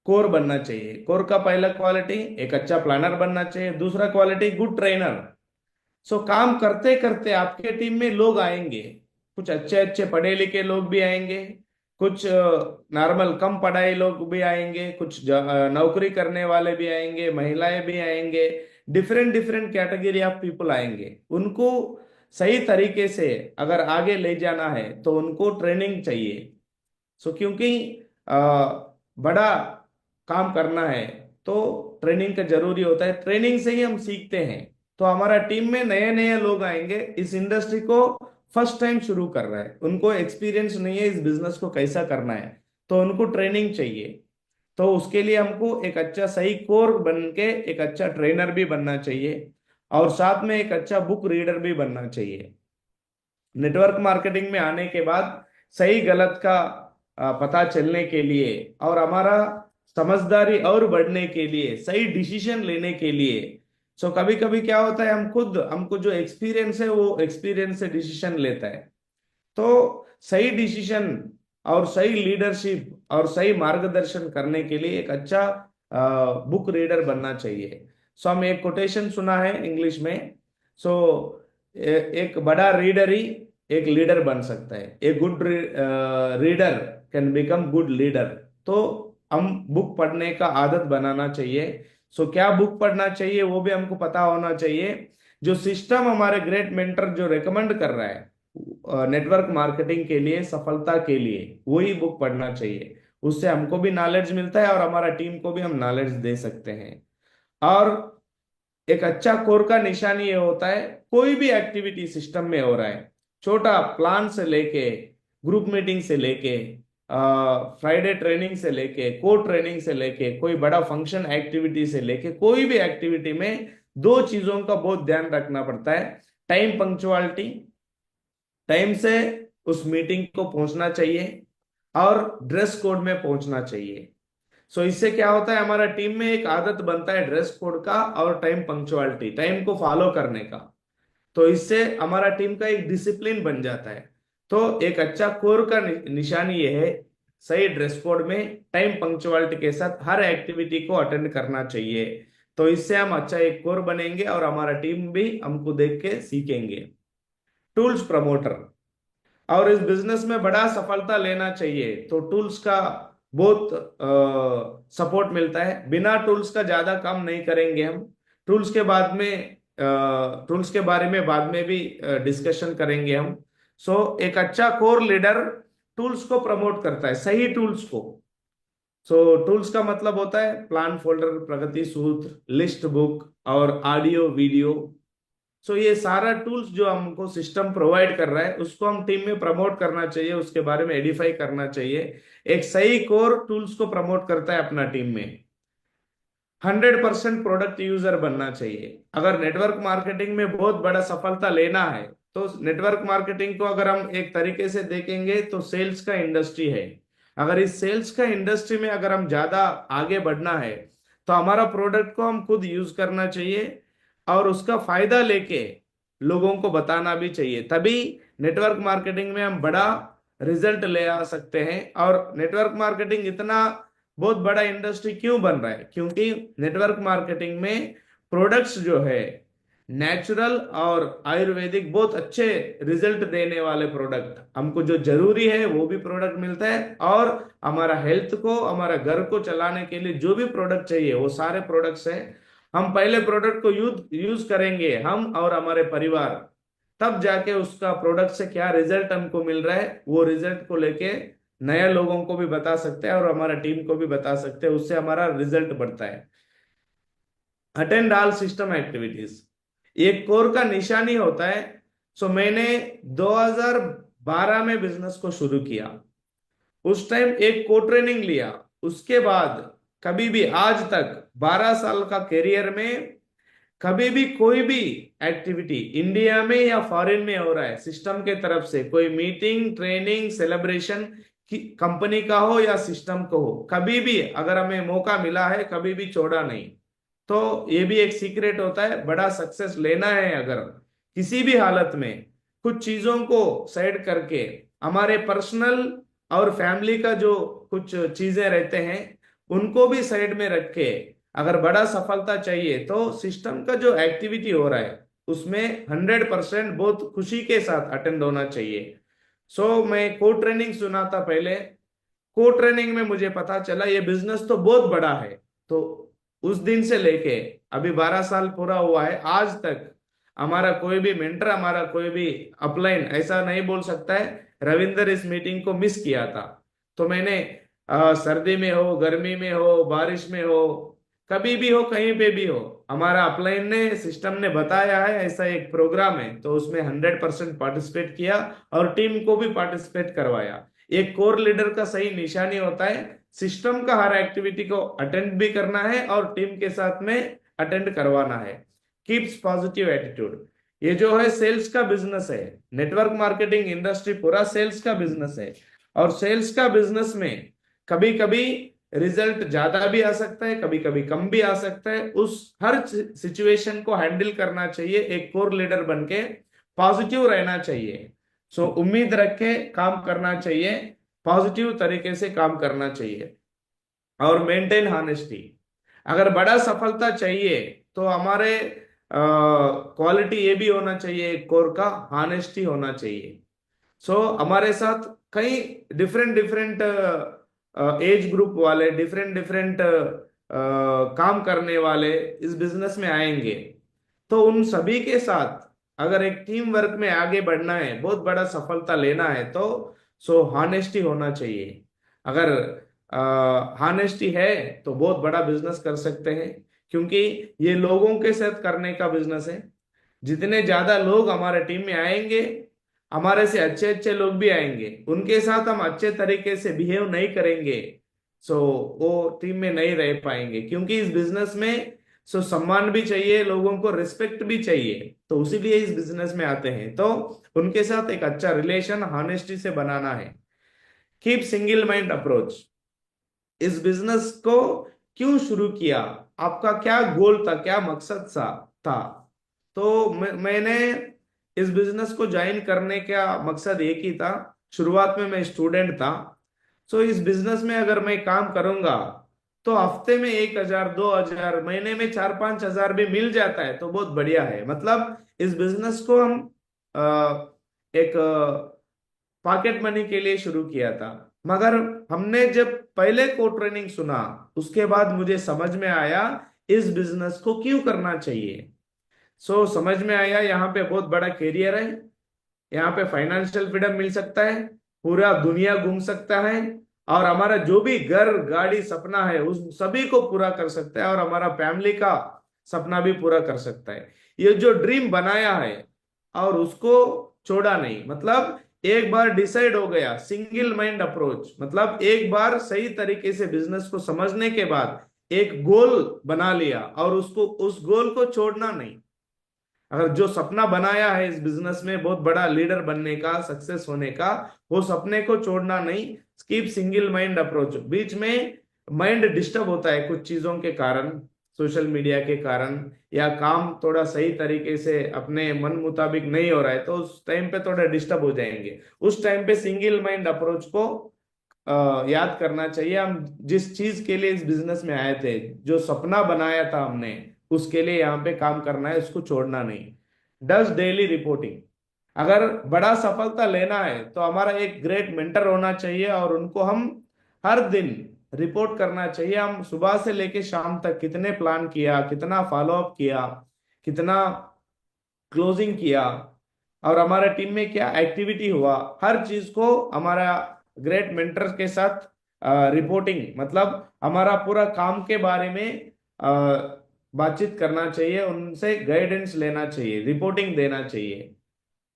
कोर बनना चाहिए। कोर का पहला क्वालिटी एक अच्छा प्लानर बनना चाहिए, दूसरा क्वालिटी गुड ट्रेनर। सो काम करते करते आपके टीम में लोग आएंगे, कुछ अच्छे अच्छे पढ़े लिखे लोग भी आएंगे, कुछ नॉर्मल कम पढ़ाई लोग भी आएंगे, कुछ नौकरी करने वाले भी आएंगे, महिलाएं भी आएंगे, different different category of people आएंगे। उनको सही तरीके से अगर आगे ले जाना है तो उनको ट्रेनिंग चाहिए। सो क्योंकि अ, बड़ा काम करना है तो ट्रेनिंग का जरूरी होता है, ट्रेनिंग से ही हम सीखते हैं। तो हमारा टीम में नए नए लोग आएंगे, इस इंडस्ट्री को फर्स्ट टाइम शुरू कर रहा है, उनको एक्सपीरियंस नहीं है इस बिजनेस को कैसा करना है, तो उनको ट्रेनिंग चाहिए। तो उसके लिए हमको एक अच्छा सही कोर बन के एक अच्छा ट्रेनर भी बनना चाहिए और साथ में एक अच्छा बुक रीडर भी बनना चाहिए। नेटवर्क मार्केटिंग में आने के बाद सही गलत का पता चलने के लिए और हमारा समझदारी और बढ़ने के लिए, सही डिसीजन लेने के लिए, सो कभी कभी क्या होता है, हम खुद, हमको जो एक्सपीरियंस है वो एक्सपीरियंस से डिसीजन लेता है। तो सही डिसीजन और सही लीडरशिप और सही मार्गदर्शन करने के लिए एक अच्छा बुक रीडर बनना चाहिए। सो हम एक कोटेशन सुना है इंग्लिश में, सो एक बड़ा रीडर ही एक लीडर बन सकता है, a good reader can become good leader. तो हम बुक पढ़ने का आदत बनाना चाहिए। सो क्या बुक पढ़ना चाहिए वो भी हमको पता होना चाहिए। जो सिस्टम हमारे ग्रेट मेंटर जो रेकमेंड कर रहा है नेटवर्क मार्केटिंग के लिए, सफलता के लिए, वही बुक पढ़ना चाहिए। उससे हमको भी नॉलेज मिलता है और हमारा टीम को भी हम नॉलेज दे सकते हैं। और एक अच्छा कोर का निशान ये होता है, कोई भी एक्टिविटी सिस्टम में हो रहा है, छोटा प्लान से लेके, ग्रुप मीटिंग से लेके, फ्राइडे ट्रेनिंग से लेके, कोर ट्रेनिंग से लेके, कोई बड़ा फंक्शन एक्टिविटी से लेके, कोई भी एक्टिविटी में दो चीजों का बहुत ध्यान रखना पड़ता है। टाइम पंक्चुअलिटी, टाइम से उस मीटिंग को पहुंचना चाहिए और ड्रेस कोड में पहुंचना चाहिए। सो इससे क्या होता है, हमारा टीम में एक आदत बनता है ड्रेस कोड का और टाइम पंक्चुअलिटी, टाइम को फॉलो करने का। तो इससे हमारा टीम का एक डिसिप्लिन बन जाता है। तो एक अच्छा कोर का निशान ये है, सही ड्रेस कोड में टाइम पंक्चुअलिटी के साथ हर एक्टिविटी को अटेंड करना चाहिए। तो इससे हम अच्छा एक कोर बनेंगे और हमारा टीम भी हमको देख के सीखेंगे। टूल्स प्रमोटर, और इस बिजनेस में बड़ा सफलता लेना चाहिए तो टूल्स का बहुत सपोर्ट मिलता है। बिना टूल्स का ज्यादा काम नहीं करेंगे हम। टूल्स के बाद में टूल्स के बारे में बाद में भी डिस्कशन करेंगे हम। सो एक अच्छा कोर लीडर टूल्स को प्रमोट करता है, सही टूल्स को। सो टूल्स का मतलब होता है प्लान, फोल्डर, प्रगति सूत्र, लिस्ट बुक और ऑडियो वीडियो। सो ये सारा टूल्स जो हमको सिस्टम प्रोवाइड कर रहा है उसको हम टीम में प्रमोट करना चाहिए, उसके बारे में एडिफाई करना चाहिए। एक सही कोर टूल्स को प्रमोट करता है अपना टीम में। 100% प्रोडक्ट यूजर बनना चाहिए। अगर नेटवर्क मार्केटिंग में बहुत बड़ा सफलता लेना है तो नेटवर्क मार्केटिंग को अगर हम एक तरीके से देखेंगे तो सेल्स का इंडस्ट्री है। अगर इस सेल्स का इंडस्ट्री में अगर हम ज्यादा आगे बढ़ना है तो हमारा प्रोडक्ट को हम खुद यूज करना चाहिए और उसका फायदा लेके लोगों को बताना भी चाहिए, तभी नेटवर्क मार्केटिंग में हम बड़ा रिजल्ट ले आ सकते हैं। और नेटवर्क मार्केटिंग इतना बहुत बड़ा इंडस्ट्री क्यों बन रहा है, क्योंकि नेटवर्क मार्केटिंग में प्रोडक्ट्स जो है नेचुरल और आयुर्वेदिक बहुत अच्छे रिजल्ट देने वाले प्रोडक्ट, हमको जो जरूरी है वो भी प्रोडक्ट मिलता है, और हमारा हेल्थ को, हमारा घर को चलाने के लिए जो भी प्रोडक्ट चाहिए वो सारे प्रोडक्ट्स हैं। हम पहले प्रोडक्ट को यूज करेंगे हम और हमारे परिवार, तब जाके उसका प्रोडक्ट से क्या रिजल्ट हमको मिल रहा है वो रिजल्ट को लेके नए लोगों को भी बता सकते हैं और हमारा टीम को भी बता सकते हैं, उससे हमारा रिजल्ट बढ़ता है। अटेंड ऑल सिस्टम एक्टिविटीज एक कोर का निशानी होता है। सो मैंने 2012 में बिजनेस को शुरू किया, उस टाइम एक को ट्रेनिंग लिया, उसके बाद कभी भी आज तक 12 साल का करियर में कभी भी कोई भी एक्टिविटी इंडिया में या फॉरेन में हो रहा है सिस्टम के तरफ से, कोई मीटिंग, ट्रेनिंग, सेलिब्रेशन कंपनी का हो या सिस्टम को हो, कभी भी अगर हमें मौका मिला है कभी भी छोड़ा नहीं। तो ये भी एक सीक्रेट होता है, बड़ा सक्सेस लेना है अगर किसी भी हालत में कुछ चीजों को साइड करके हमारे पर्सनल और फैमिली का जो कुछ चीजें रहते हैं उनको भी साइड में रख के अगर बड़ा सफलता चाहिए तो सिस्टम का जो एक्टिविटी हो रहा है उसमें 100% बहुत खुशी के साथ अटेंड होना चाहिए। सो मैं को ट्रेनिंग सुना था पहले, को ट्रेनिंग में मुझे पता चला ये बिजनेस तो बहुत बड़ा है। तो उस दिन से लेके अभी 12 साल पूरा हुआ है, आज तक हमारा कोई भी मेंटर, हमारा कोई भी अपलाइन ऐसा नहीं बोल सकता है रविंदर इस मीटिंग को मिस किया था। तो मैंने सर्दी में हो, गर्मी में हो, बारिश में हो, कभी भी हो, कहीं पे भी हो, हमारा अपलाइन ने, सिस्टम ने बताया है ऐसा एक प्रोग्राम है तो उसमें 100% पार्टिसिपेट किया और टीम को भी पार्टिसिपेट करवाया। एक कोर लीडर का सही निशानी होता है सिस्टम का हर एक्टिविटी को अटेंड भी करना है और टीम के साथ में अटेंड करवाना है। कीप्स पॉजिटिव एटीट्यूड, ये जो है सेल्स का बिजनेस है, नेटवर्क मार्केटिंग इंडस्ट्री पूरा सेल्स का बिजनेस है, और सेल्स का बिजनेस में कभी कभी रिजल्ट ज्यादा भी आ सकता है, कभी कभी कम भी आ सकता है। उस हर सिचुएशन को हैंडल करना चाहिए, एक कोर लीडर बनके पॉजिटिव रहना चाहिए। सो उम्मीद रख के काम करना चाहिए, पॉजिटिव तरीके से काम करना चाहिए और मेंटेन हॉनेस्टी। अगर बड़ा सफलता चाहिए तो हमारे क्वालिटी ये भी होना चाहिए, एक कोर का हॉनेस्टी होना चाहिए। सो हमारे साथ कई डिफरेंट डिफरेंट एज ग्रुप वाले, डिफरेंट डिफरेंट काम करने वाले इस बिजनेस में आएंगे, तो उन सभी के साथ अगर एक टीम वर्क में आगे बढ़ना है, बहुत बड़ा सफलता लेना है तो सो हॉनेस्टी होना चाहिए। अगर हॉनेस्टी है तो बहुत बड़ा बिजनेस कर सकते हैं, क्योंकि ये लोगों के साथ करने का बिजनेस है। जितने ज्यादा लोग हमारे टीम में आएंगे, हमारे से अच्छे अच्छे लोग भी आएंगे, उनके साथ हम अच्छे तरीके से बिहेव नहीं करेंगे सो वो टीम में नहीं रह पाएंगे, क्योंकि इस बिजनेस में सो सम्मान भी चाहिए, लोगों को रिस्पेक्ट भी चाहिए, तो उसीलिए इस बिजनेस में आते हैं। तो उनके साथ एक अच्छा रिलेशन हॉनेस्टी से बनाना है। कीप सिंगल माइंड अप्रोच, इस बिजनेस को क्यों शुरू किया, आपका क्या गोल था, क्या मकसद था। तो मैंने इस बिजनेस को ज्वाइन करने का मकसद एक ही था। शुरुआत में मैं स्टूडेंट था, सो इस बिजनेस में अगर मैं काम करूंगा तो हफ्ते में 1,000, 2,000, महीने में 4-5 हजार भी मिल जाता है तो बहुत बढ़िया है। मतलब इस बिजनेस को हम एक पॉकेट मनी के लिए शुरू किया था, मगर हमने जब पहले को ट्रेनिंग सुना उसके बाद मुझे समझ में आया इस बिजनेस को क्यों करना चाहिए। सो समझ में आया यहाँ पे बहुत बड़ा कैरियर है, यहाँ पे फाइनेंशियल फ्रीडम मिल सकता है, पूरा दुनिया घूम सकता है, और हमारा जो भी घर, गाड़ी, सपना है उस सभी को पूरा कर सकता है, और हमारा फैमिली का सपना भी पूरा कर सकता है। ये जो ड्रीम बनाया है और उसको छोड़ा नहीं, मतलब एक बार डिसाइड हो गया, सिंगल माइंड अप्रोच, मतलब एक बार सही तरीके से बिजनेस को समझने के बाद एक गोल बना लिया और उसको, उस गोल को छोड़ना नहीं। अगर जो सपना बनाया है इस बिजनेस में बहुत बड़ा लीडर बनने का, सक्सेस होने का, वो सपने को छोड़ना नहीं। Keep single mind approach. बीच में माइंड डिस्टर्ब होता है कुछ चीजों के कारण, सोशल मीडिया के कारण, या काम थोड़ा सही तरीके से अपने मन मुताबिक नहीं हो रहा है, तो उस टाइम पे थोड़ा डिस्टर्ब हो जाएंगे। उस टाइम पे सिंगल माइंड अप्रोच को याद करना चाहिए। हम जिस चीज के लिए इस बिजनेस में आए थे, जो सपना बनाया था हमने, उसके लिए यहाँ पे काम करना है, उसको छोड़ना नहीं। Does daily reporting. अगर बड़ा सफलता लेना है तो हमारा एक ग्रेट मेंटर होना चाहिए और उनको हम हर दिन रिपोर्ट करना चाहिए। हम सुबह से लेके शाम तक कितने प्लान किया, कितना फॉलो अप किया, कितना क्लोजिंग किया, और हमारा टीम में क्या एक्टिविटी हुआ, हर चीज को हमारा ग्रेट मेंटर के साथ रिपोर्टिंग, मतलब हमारा पूरा काम के बारे में बातचीत करना चाहिए, उनसे गाइडेंस लेना चाहिए, रिपोर्टिंग देना चाहिए।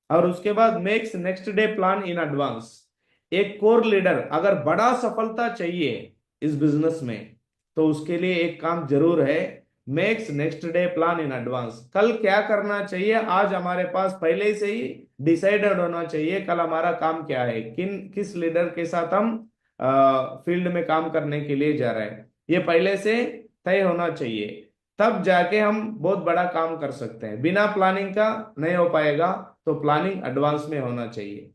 और उसके बाद makes next day plan in advance. एक कोर लीडर अगर बड़ा सफलता चाहिए इस बिजनेस में, तो उसके लिए एक काम जरूर है, makes next day plan in advance. कल क्या करना चाहिए, आज हमारे पास पहले से ही डिसाइडेड होना चाहिए कल हमारा काम क्या है, किस लीडर के साथ हम फील्ड में काम करने के लिए जा रहे हैं, ये पहले से तय होना चाहिए। तब जाके हम बहुत बड़ा काम कर सकते हैं। बिना प्लानिंग का नहीं हो पाएगा, तो प्लानिंग एडवांस में होना चाहिए।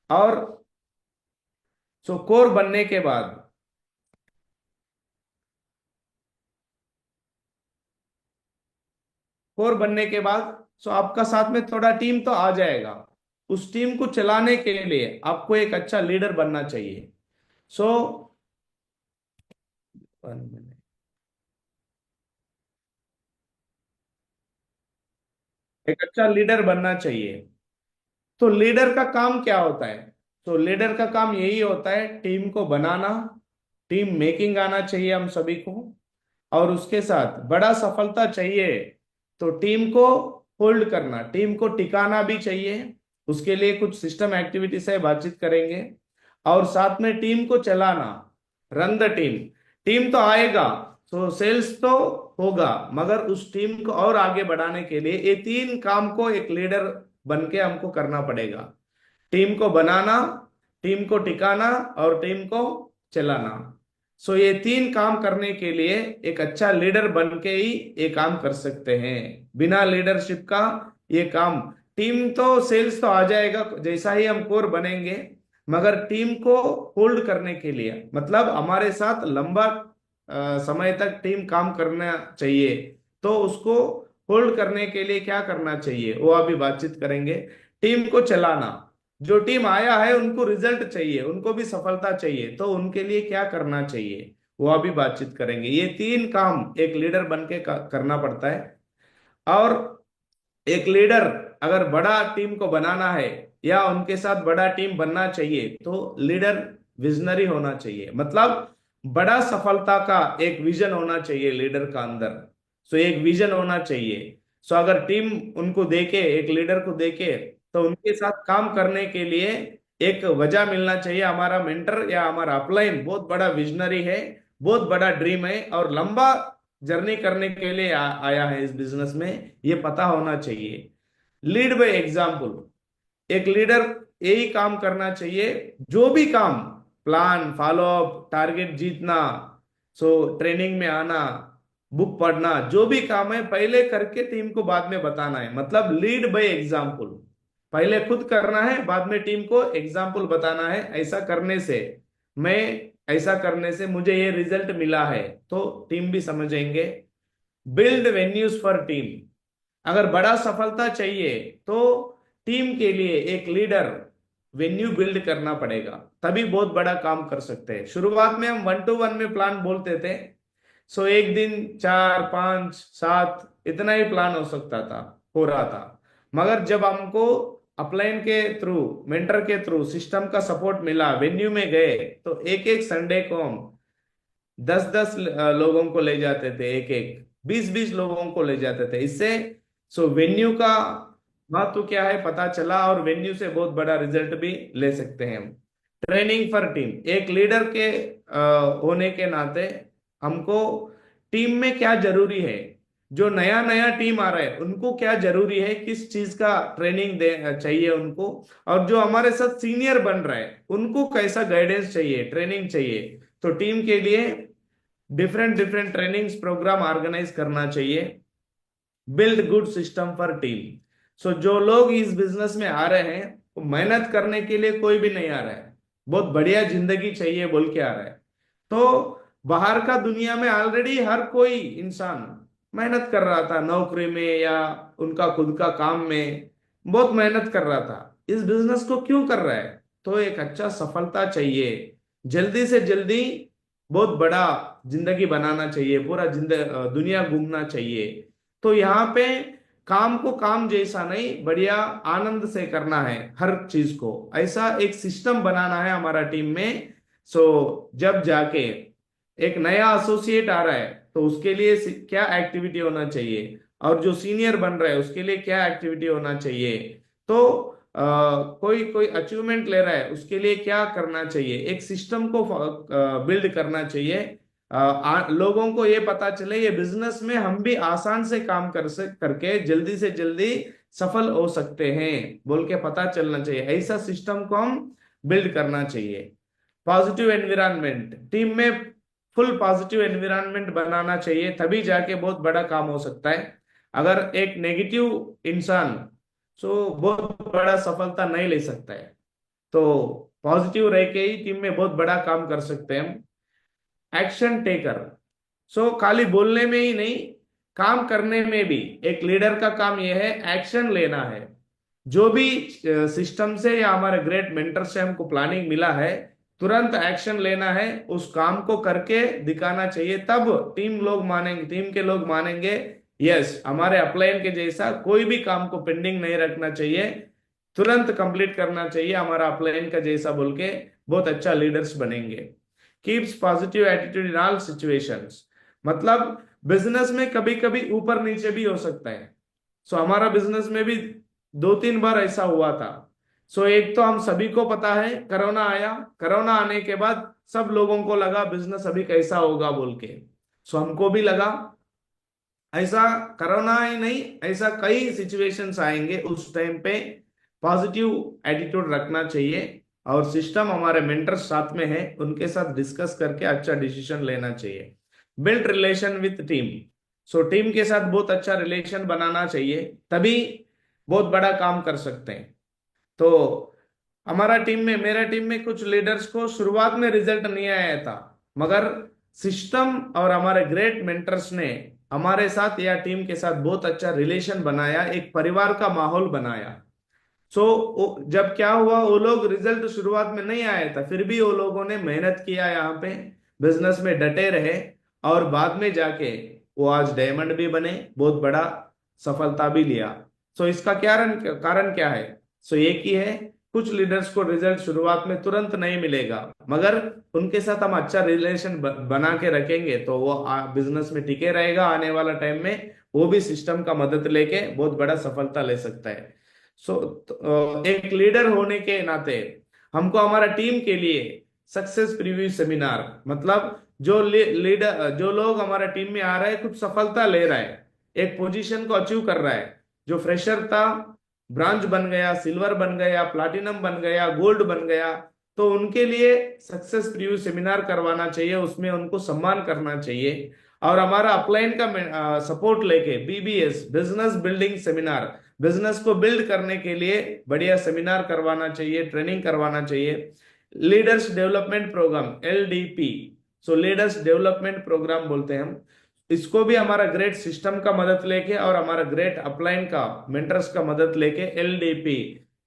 और कोर बनने के बाद, आपका साथ में थोड़ा टीम तो आ जाएगा। उस टीम को चलाने के लिए आपको एक अच्छा लीडर बनना चाहिए। सो एक अच्छा लीडर बनना चाहिए। तो लीडर का काम क्या होता है? तो लीडर का काम यही होता है, टीम को बनाना, टीम मेकिंग आना चाहिए हम सभी को, और उसके साथ बड़ा सफलता चाहिए तो टीम को होल्ड करना, टीम को टिकाना भी चाहिए। उसके लिए कुछ सिस्टम एक्टिविटी से बातचीत करेंगे, और साथ में टीम को चलाना, रन द टीम। टीम तो आएगा, तो सेल्स तो होगा, मगर उस टीम को और आगे बढ़ाने के लिए ये तीन काम को एक लीडर बन के हमको करना पड़ेगा। टीम को बनाना, टीम को टिकाना, और टीम को चलाना। ये तीन काम करने के लिए एक अच्छा लीडर बन के ही ये काम कर सकते हैं। बिना लीडरशिप का ये काम, टीम तो सेल्स तो आ जाएगा जैसा ही हम कोर बनेंगे, मगर टीम को होल्ड करने के लिए, मतलब हमारे साथ लंबा समय तक टीम काम करना चाहिए, तो उसको होल्ड करने के लिए क्या करना चाहिए वो अभी बातचीत करेंगे। टीम को चलाना, जो टीम आया है उनको रिजल्ट चाहिए, उनको भी सफलता चाहिए, तो उनके लिए क्या करना चाहिए वो अभी बातचीत करेंगे। ये तीन काम एक लीडर बन के करना पड़ता है। और एक लीडर अगर बड़ा टीम को बनाना है या उनके साथ बड़ा टीम बनना चाहिए, तो लीडर विजनरी होना चाहिए, मतलब बड़ा सफलता का एक विजन होना चाहिए लीडर का अंदर। एक विजन होना चाहिए। अगर टीम उनको देखे, एक लीडर को देखे, तो उनके साथ काम करने के लिए एक वजह मिलना चाहिए। हमारा मेंटर या हमारा अपलाइन बहुत बड़ा विजनरी है, बहुत बड़ा ड्रीम है, और लंबा जर्नी करने के लिए आया है इस बिजनेस में, ये पता होना चाहिए। Lead by example. एक लीडर यही काम करना चाहिए, जो भी काम, प्लान, फॉलो अप, टारगेट जीतना, ट्रेनिंग में आना, बुक पढ़ना, जो भी काम है पहले करके टीम को बाद में बताना है। मतलब लीड बाय एग्जाम्पल, पहले खुद करना है, बाद में टीम को एग्जाम्पल बताना है। ऐसा करने से मुझे ये रिजल्ट मिला है, तो टीम भी समझेंगे। Build venues for team. अगर बड़ा सफलता चाहिए तो टीम के लिए एक लीडर वेन्यू बिल्ड करना पड़ेगा, तभी बहुत बड़ा काम कर सकते हैं। शुरुआत में हम 1-to-1 में प्लान बोलते थे, एक दिन 4, 5, 7 इतना ही प्लान हो रहा था। मगर जब हमको अपलाइन के थ्रू, मेंटर के थ्रू सिस्टम का सपोर्ट मिला, वेन्यू में गए, तो एक एक संडे को हम 10-10 लोगों को ले जाते थे, एक एक 20-20 लोगों को ले जाते थे। इससे सो वेन्यू का महत्व क्या है पता चला, और वेन्यू से बहुत बड़ा रिजल्ट भी ले सकते हैं हम। ट्रेनिंग फॉर टीम, एक लीडर के होने के नाते हमको टीम में क्या जरूरी है, जो नया नया टीम आ रहा है उनको क्या जरूरी है, किस चीज का ट्रेनिंग दे चाहिए उनको, और जो हमारे साथ सीनियर बन रहा है उनको कैसा गाइडेंस चाहिए, ट्रेनिंग चाहिए। तो टीम के लिए different different trainings program organise करना चाहिए। Build good system for team. So जो लोग इस बिजनेस में आ रहे हैं वो मेहनत करने के लिए कोई भी नहीं आ रहा है, बहुत बढ़िया जिंदगी चाहिए बोल के आ रहा है। तो बाहर का दुनिया में ऑलरेडी हर कोई इंसान मेहनत कर रहा था, नौकरी में या उनका खुद का काम में बहुत मेहनत कर रहा था। इस बिजनेस को क्यों कर रहा है? तो एक अच्छा सफलता चाहिए, जल्दी से जल्दी बहुत बड़ा जिंदगी बनाना चाहिए, पूरा दुनिया घूमना चाहिए। तो यहाँ पे काम को काम जैसा नहीं, बढ़िया आनंद से करना है हर चीज को, ऐसा एक सिस्टम बनाना है हमारा टीम में। सो जब जाके एक नया एसोसिएट आ रहा है तो उसके लिए क्या एक्टिविटी होना चाहिए, और जो सीनियर बन रहा है उसके लिए क्या एक्टिविटी होना चाहिए, तो कोई कोई अचीवमेंट ले रहा है उसके लिए क्या करना चाहिए, एक सिस्टम को बिल्ड करना चाहिए। लोगों को ये पता चले ये बिजनेस में हम भी आसान से काम करके जल्दी से जल्दी सफल हो सकते हैं बोल के पता चलना चाहिए। ऐसा सिस्टम को हम बिल्ड करना चाहिए। पॉजिटिव एनवायरनमेंट, टीम में फुल पॉजिटिव एनवायरनमेंट बनाना चाहिए, तभी जाके बहुत बड़ा काम हो सकता है। अगर एक नेगेटिव इंसान बहुत बड़ा सफलता नहीं ले सकता है। तो पॉजिटिव रह के ही टीम में बहुत बड़ा काम कर सकते हैं हम। एक्शन टेकर, खाली बोलने में ही नहीं, काम करने में भी एक लीडर का काम यह है एक्शन लेना है। जो भी सिस्टम से या हमारे ग्रेट मेंटर से हमको प्लानिंग मिला है तुरंत एक्शन लेना है, उस काम को करके दिखाना चाहिए, तब टीम के लोग मानेंगे यस हमारे अपलाइन के जैसा कोई भी काम को पेंडिंग नहीं रखना चाहिए, तुरंत कंप्लीट करना चाहिए हमारा अपलाइन का जैसा बोल के बहुत अच्छा लीडर्स बनेंगे। Keeps positive attitude in all situations, मतलब बिजनेस में कभी कभी ऊपर नीचे भी हो सकता है। हमारा बिजनेस में भी 2-3 बार ऐसा हुआ था। एक तो हम सभी को पता है कोरोना आया, कोरोना आने के बाद सब लोगों को लगा बिजनेस अभी कैसा होगा बोल के। हमको भी लगा ऐसा, कोरोना ही नहीं ऐसा कई सिचुएशंस आएंगे, उस टाइम पे पॉजिटिव एटीट्यूड रखना चाहिए, और सिस्टम हमारे मेंटर्स साथ में है उनके साथ डिस्कस करके अच्छा डिसीजन लेना चाहिए। Build relation with team, team के साथ बहुत अच्छा रिलेशन बनाना चाहिए, तभी बहुत बड़ा काम कर सकते हैं। तो हमारा मेरा टीम में कुछ लीडर्स को शुरुआत में रिजल्ट नहीं आया था, मगर सिस्टम और हमारे ग्रेट मेंटर्स ने हमारे साथ या टीम के साथ बहुत अच्छा रिलेशन बनाया, एक परिवार का माहौल बनाया। जब क्या हुआ, वो लोग रिजल्ट शुरुआत में नहीं आया था, फिर भी वो लोगों ने मेहनत किया, यहाँ पे बिजनेस में डटे रहे, और बाद में जाके वो आज डायमंड भी बने, बहुत बड़ा सफलता भी लिया। इसका कारण क्या है? एक ही है, कुछ लीडर्स को रिजल्ट शुरुआत में तुरंत नहीं मिलेगा, मगर उनके साथ हम अच्छा रिलेशन बना के रखेंगे तो वो बिजनेस में टिके रहेगा, आने वाला टाइम में वो भी सिस्टम का मदद लेके बहुत बड़ा सफलता ले सकता है। एक लीडर होने के नाते हमको हमारा टीम के लिए सक्सेस प्रीव्यू सेमिनार, मतलब जो लोग हमारा टीम में आ रहा है कुछ सफलता ले रहा है, एक पोजीशन को अचीव कर रहा है, जो फ्रेशर था ब्रांच बन गया, सिल्वर बन गया, प्लाटिनम बन गया, गोल्ड बन गया, तो उनके लिए सक्सेस प्रीव्यू सेमिनार करवाना चाहिए, उसमें उनको सम्मान करना चाहिए। और हमारा अपलाइन का सपोर्ट लेके BBS, business building seminar, business को बिल्ड करने के लिए बढ़िया सेमिनार करवाना चाहिए, ट्रेनिंग करवाना चाहिए। Leaders development programme LDP, leaders development programme बोलते हैं हम, इसको भी हमारा ग्रेट सिस्टम का मदद लेके और हमारा ग्रेट अपलाइन का मेंटर्स का मदद लेके LDP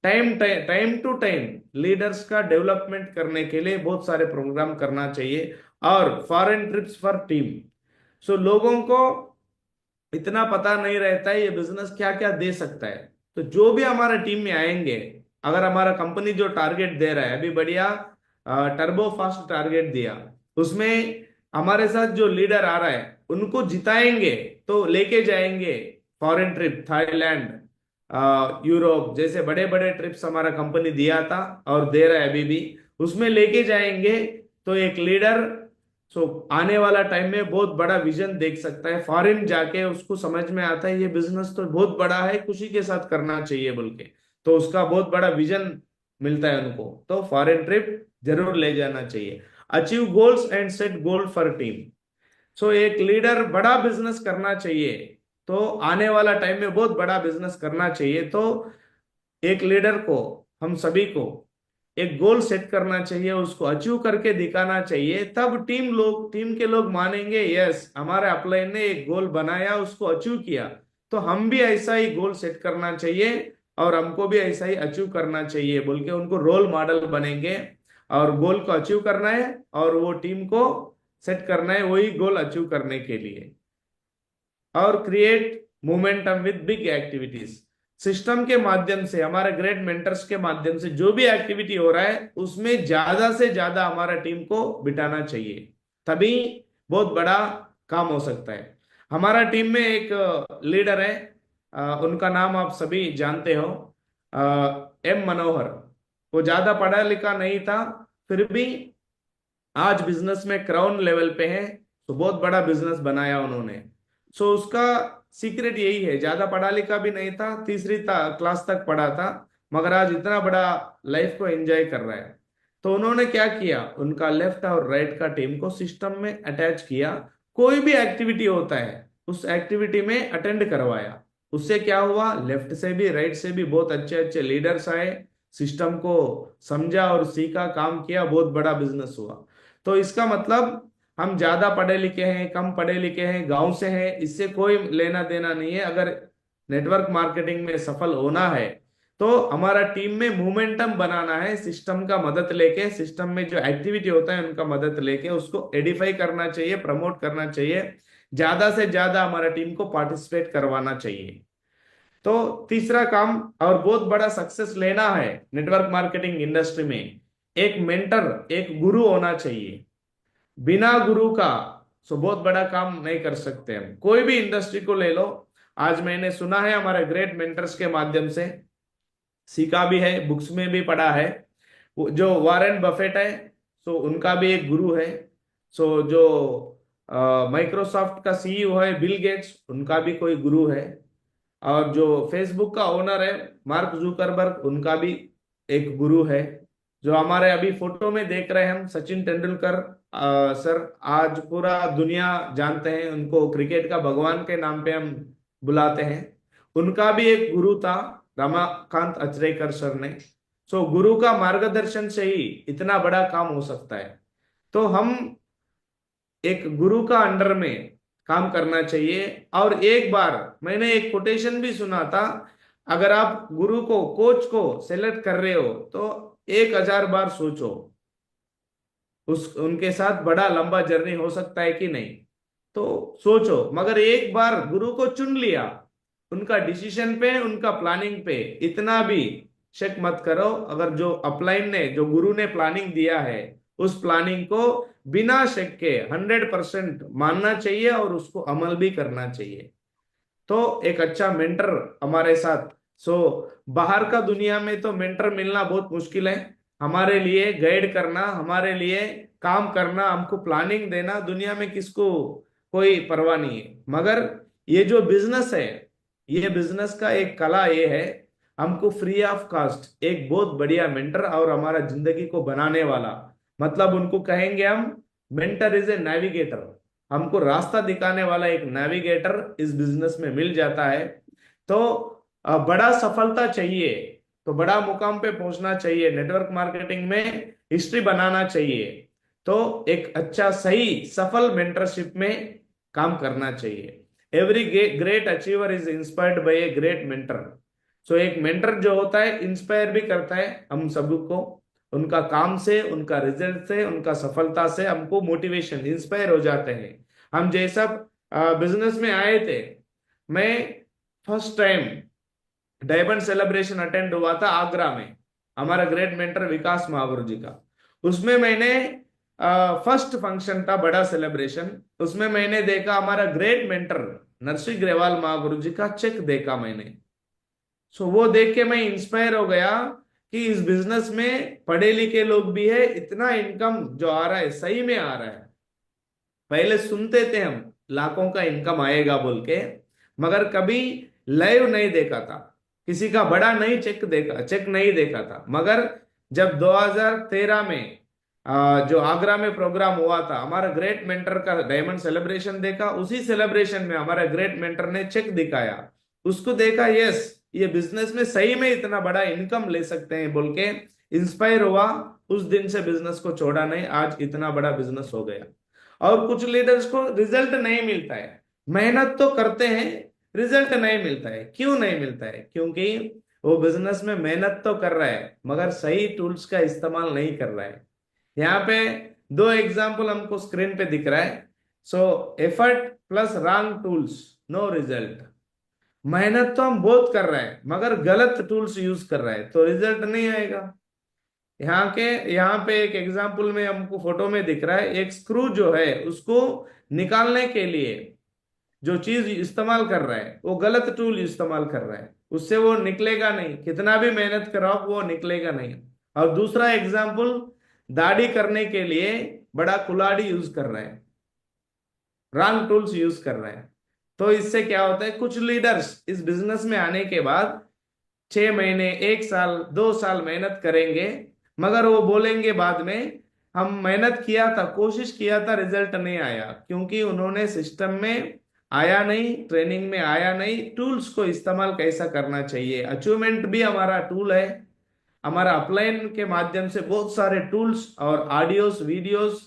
time to time leaders का डेवलपमेंट करने के लिए बहुत सारे प्रोग्राम करना चाहिए। और फॉरेन ट्रिप्स फॉर टीम, लोगों को इतना पता नहीं रहता है ये बिजनेस क्या क्या दे सकता है, तो जो भी हमारा टीम में आएंगे, अगर हमारा कंपनी जो टारगेट दे रहा है, अभी बढ़िया टर्बो फास्ट टारगेट दिया, उसमें हमारे साथ जो लीडर आ रहा है उनको जिताएंगे, तो लेके जाएंगे फॉरेन ट्रिप, थाईलैंड, यूरोप जैसे बड़े बड़े ट्रिप्स हमारा कंपनी दिया था और दे रहा है अभी भी, उसमें लेके जाएंगे तो एक लीडर आने वाला टाइम में बहुत बड़ा विजन देख सकता है। फॉरेन जाके उसको समझ में आता है ये बिजनेस तो बहुत बड़ा है, खुशी के साथ करना चाहिए बोल के, तो उसका बहुत बड़ा विजन मिलता है उनको, तो फॉरेन ट्रिप जरूर ले जाना चाहिए। Achieve goals and set goal for team. एक लीडर बड़ा बिजनेस करना चाहिए, तो आने वाला टाइम में बहुत बड़ा बिजनेस करना चाहिए, तो एक लीडर को, हम सभी को एक गोल सेट करना चाहिए, उसको अचीव करके दिखाना चाहिए, तब टीम के लोग मानेंगे यस हमारे अपलाइन ने एक गोल बनाया, उसको अचीव किया, तो हम भी ऐसा ही गोल सेट करना चाहिए और हमको भी ऐसा ही अचीव करना चाहिए बोल के उनको रोल मॉडल बनेंगे। और गोल को अचीव करना है और वो टीम को सेट करना है वही गोल अचीव करने के लिए। और create momentum with big activities. System के माध्यम से, हमारे ग्रेट मेंटर्स के माध्यम से जो भी एक्टिविटी हो रहा है उसमें ज्यादा से ज्यादा हमारा टीम को बिठाना चाहिए, तभी बहुत बड़ा काम हो सकता है। हमारा टीम में एक लीडर है, उनका नाम आप सभी जानते हो, एम मनोहर। वो ज्यादा पढ़ा लिखा नहीं था, फिर भी आज बिजनेस में क्राउन लेवल पे है, तो बहुत बड़ा बिजनेस बनाया उन्होंने। उसका सीक्रेट यही है, ज्यादा पढ़ा लिखा भी नहीं था, तीसरी क्लास तक पढ़ा था, मगर आज इतना बड़ा लाइफ को एंजॉय कर रहा है। तो उन्होंने क्या किया, उनका लेफ्ट और राइट का टीम को सिस्टम में अटैच किया, कोई भी एक्टिविटी होता है उस एक्टिविटी में अटेंड करवाया। उससे क्या हुआ, लेफ्ट से भी राइट से भी बहुत अच्छे अच्छे लीडर्स आए, सिस्टम को समझा और सीखा, काम किया, बहुत बड़ा बिजनेस हुआ। तो इसका मतलब हम ज्यादा पढ़े लिखे हैं, कम पढ़े लिखे हैं, गांव से हैं, इससे कोई लेना देना नहीं है। अगर नेटवर्क मार्केटिंग में सफल होना है तो हमारा टीम में मोमेंटम बनाना है, सिस्टम का मदद लेके, सिस्टम में जो एक्टिविटी होता है उनका मदद लेके उसको एडिफाई करना चाहिए, प्रमोट करना चाहिए, ज्यादा से ज्यादा हमारा टीम को पार्टिसिपेट करवाना चाहिए। तो तीसरा काम और बहुत बड़ा सक्सेस लेना है नेटवर्क मार्केटिंग इंडस्ट्री में, एक मेंटर, एक गुरु होना चाहिए। बिना गुरु का बहुत बड़ा काम नहीं कर सकते हम। कोई भी इंडस्ट्री को ले लो, आज मैंने सुना है हमारे ग्रेट मेंटर्स के माध्यम से, सीखा भी है, बुक्स में भी पढ़ा है, जो वॉरेन बफेट है उनका भी एक गुरु है। जो माइक्रोसॉफ्ट का सीईओ है बिल गेट्स, उनका भी कोई गुरु है। और जो फेसबुक का ओनर है मार्क जुकरबर्ग, उनका भी एक गुरु है। जो हमारे अभी फोटो में देख रहे हैं हम, सचिन तेंदुलकर सर, आज पूरा दुनिया जानते हैं उनको, क्रिकेट का भगवान के नाम पे हम बुलाते हैं। उनका भी एक गुरु था रमाकांत अचरेकर सर ने। गुरु का मार्गदर्शन से ही इतना बड़ा काम हो सकता है। तो हम एक गुरु का अंडर में काम करना चाहिए। और एक बार मैंने एक कोटेशन भी सुना था, अगर आप गुरु को, कोच को सेलेक्ट कर रहे हो तो 1000 बार सोचो, उनके साथ बड़ा लंबा जर्नी हो सकता है कि नहीं, तो सोचो। मगर एक बार गुरु को चुन लिया, उनका डिसीजन पे, उनका प्लानिंग पे इतना भी शक मत करो। अगर जो अपलाइन ने, जो गुरु ने प्लानिंग दिया है, उस प्लानिंग को बिना शक के 100% मानना चाहिए और उसको अमल भी करना चाहिए। तो एक अच्छा मेंटर हमारे साथ, बाहर का दुनिया में तो मेंटर मिलना बहुत मुश्किल है। हमारे लिए गाइड करना, हमारे लिए काम करना, हमको प्लानिंग देना, दुनिया में किसको कोई परवाह नहीं है। मगर ये जो बिजनेस है, ये बिजनेस का एक कला ये है, हमको फ्री ऑफ कॉस्ट एक बहुत बढ़िया मेंटर और हमारा जिंदगी को बनाने वाला, मतलब उनको कहेंगे हम, मेंटर इज ए नेविगेटर, हमको रास्ता दिखाने वाला एक नेविगेटर इस बिजनेस में मिल जाता है। तो बड़ा सफलता चाहिए तो बड़ा मुकाम पे पहुंचना चाहिए, नेटवर्क मार्केटिंग में हिस्ट्री बनाना चाहिए, तो एक अच्छा सही सफल मेंटरशिप में काम करना चाहिए। Every great achiever is inspired by a great mentor. एक मेंटर जो होता है इंस्पायर भी करता है हम सबको, उनका काम से, उनका रिजल्ट से, उनका सफलता से हमको मोटिवेशन, इंस्पायर हो जाते हैं। हम जैसा बिजनेस में आए थे, मैं first time diamond celebration attend हुआ था आगरा में, हमारा ग्रेट मेंटर विकास महावर जी का। उसमें मैंने फर्स्ट फंक्शन था, बड़ा सेलिब्रेशन, उसमें मैंने देखा हमारा ग्रेट मेंटर नरसिंह ग्रेवाल महागुरु जी का चेक देखा मैंने। सो वो देख के मैं इंस्पायर हो गया कि इस बिजनेस में पढ़े लिखे लोग भी है, इतना इनकम जो आ रहा है सही में आ रहा है। पहले सुनते थे हम लाखों का इनकम आएगा बोल के, मगर कभी लाइव नहीं देखा था, किसी का बड़ा नहीं चेक नहीं देखा था। मगर जब 2013 में जो आगरा में प्रोग्राम हुआ था, हमारा ग्रेट मेंटर का डायमंड सेलिब्रेशन देखा, उसी सेलिब्रेशन में हमारा ग्रेट मेंटर ने चेक दिखाया, उसको देखा, यस ये बिजनेस में सही में इतना बड़ा इनकम ले सकते हैं बोल के इंस्पायर हुआ। उस दिन से बिजनेस को छोड़ा नहीं, आज इतना बड़ा बिजनेस हो गया। और कुछ लीडर्स को रिजल्ट नहीं मिलता है, मेहनत तो करते हैं, रिजल्ट नहीं मिलता है। क्यों नहीं मिलता है? क्योंकि वो बिजनेस में मेहनत तो कर रहा है मगर सही टूल्स का इस्तेमाल नहीं कर रहा है। यहाँ पे दो एग्जाम्पल हमको स्क्रीन पे दिख रहा है। So effort plus wrong tools, no result. मेहनत तो हम बहुत कर रहे हैं मगर गलत टूल्स यूज कर रहे हैं तो रिजल्ट नहीं आएगा। यहाँ पे एक एग्जाम्पल में हमको फोटो में दिख रहा है, एक स्क्रू जो है उसको निकालने के लिए जो चीज इस्तेमाल कर रहा है वो गलत टूल इस्तेमाल कर रहा है, उससे वो निकलेगा नहीं, कितना भी मेहनत कराओ वो निकलेगा नहीं। और दूसरा एग्जाम्पल, दाढ़ी करने के लिए बड़ा कुल्हाड़ी यूज कर रहा है, रॉन्ग टूल्स यूज कर रहे हैं। तो इससे क्या होता है, कुछ लीडर्स इस बिजनेस में आने के बाद 6 महीने, 1 साल, 2 साल मेहनत करेंगे मगर वो बोलेंगे बाद में हम मेहनत किया था, कोशिश किया था, रिजल्ट नहीं आया, क्योंकि उन्होंने सिस्टम में आया नहीं, ट्रेनिंग में आया नहीं, टूल्स को इस्तेमाल कैसा करना चाहिए। अचीवमेंट भी हमारा टूल है, हमारा अपलाइन के माध्यम से बहुत सारे टूल्स और ऑडियोस वीडियोस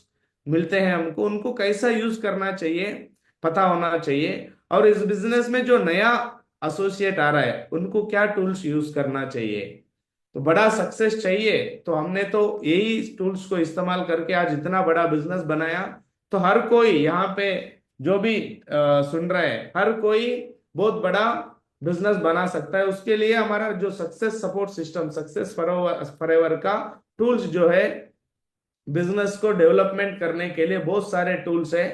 मिलते हैं हमको, उनको कैसा यूज करना चाहिए पता होना चाहिए। और इस बिजनेस में जो नया एसोसिएट आ रहा है उनको क्या टूल्स यूज करना चाहिए। तो बड़ा सक्सेस चाहिए तो हमने तो यही टूल्स को इस्तेमाल करके आज इतना बड़ा बिजनेस बनाया। तो हर कोई यहाँ पे जो भी सुन रहे हैं, हर कोई बहुत बड़ा बिजनेस बना सकता है। उसके लिए हमारा जो success support system, success forever का टूल्स जो है, बिजनेस को डेवलपमेंट करने के लिए बहुत सारे टूल्स है,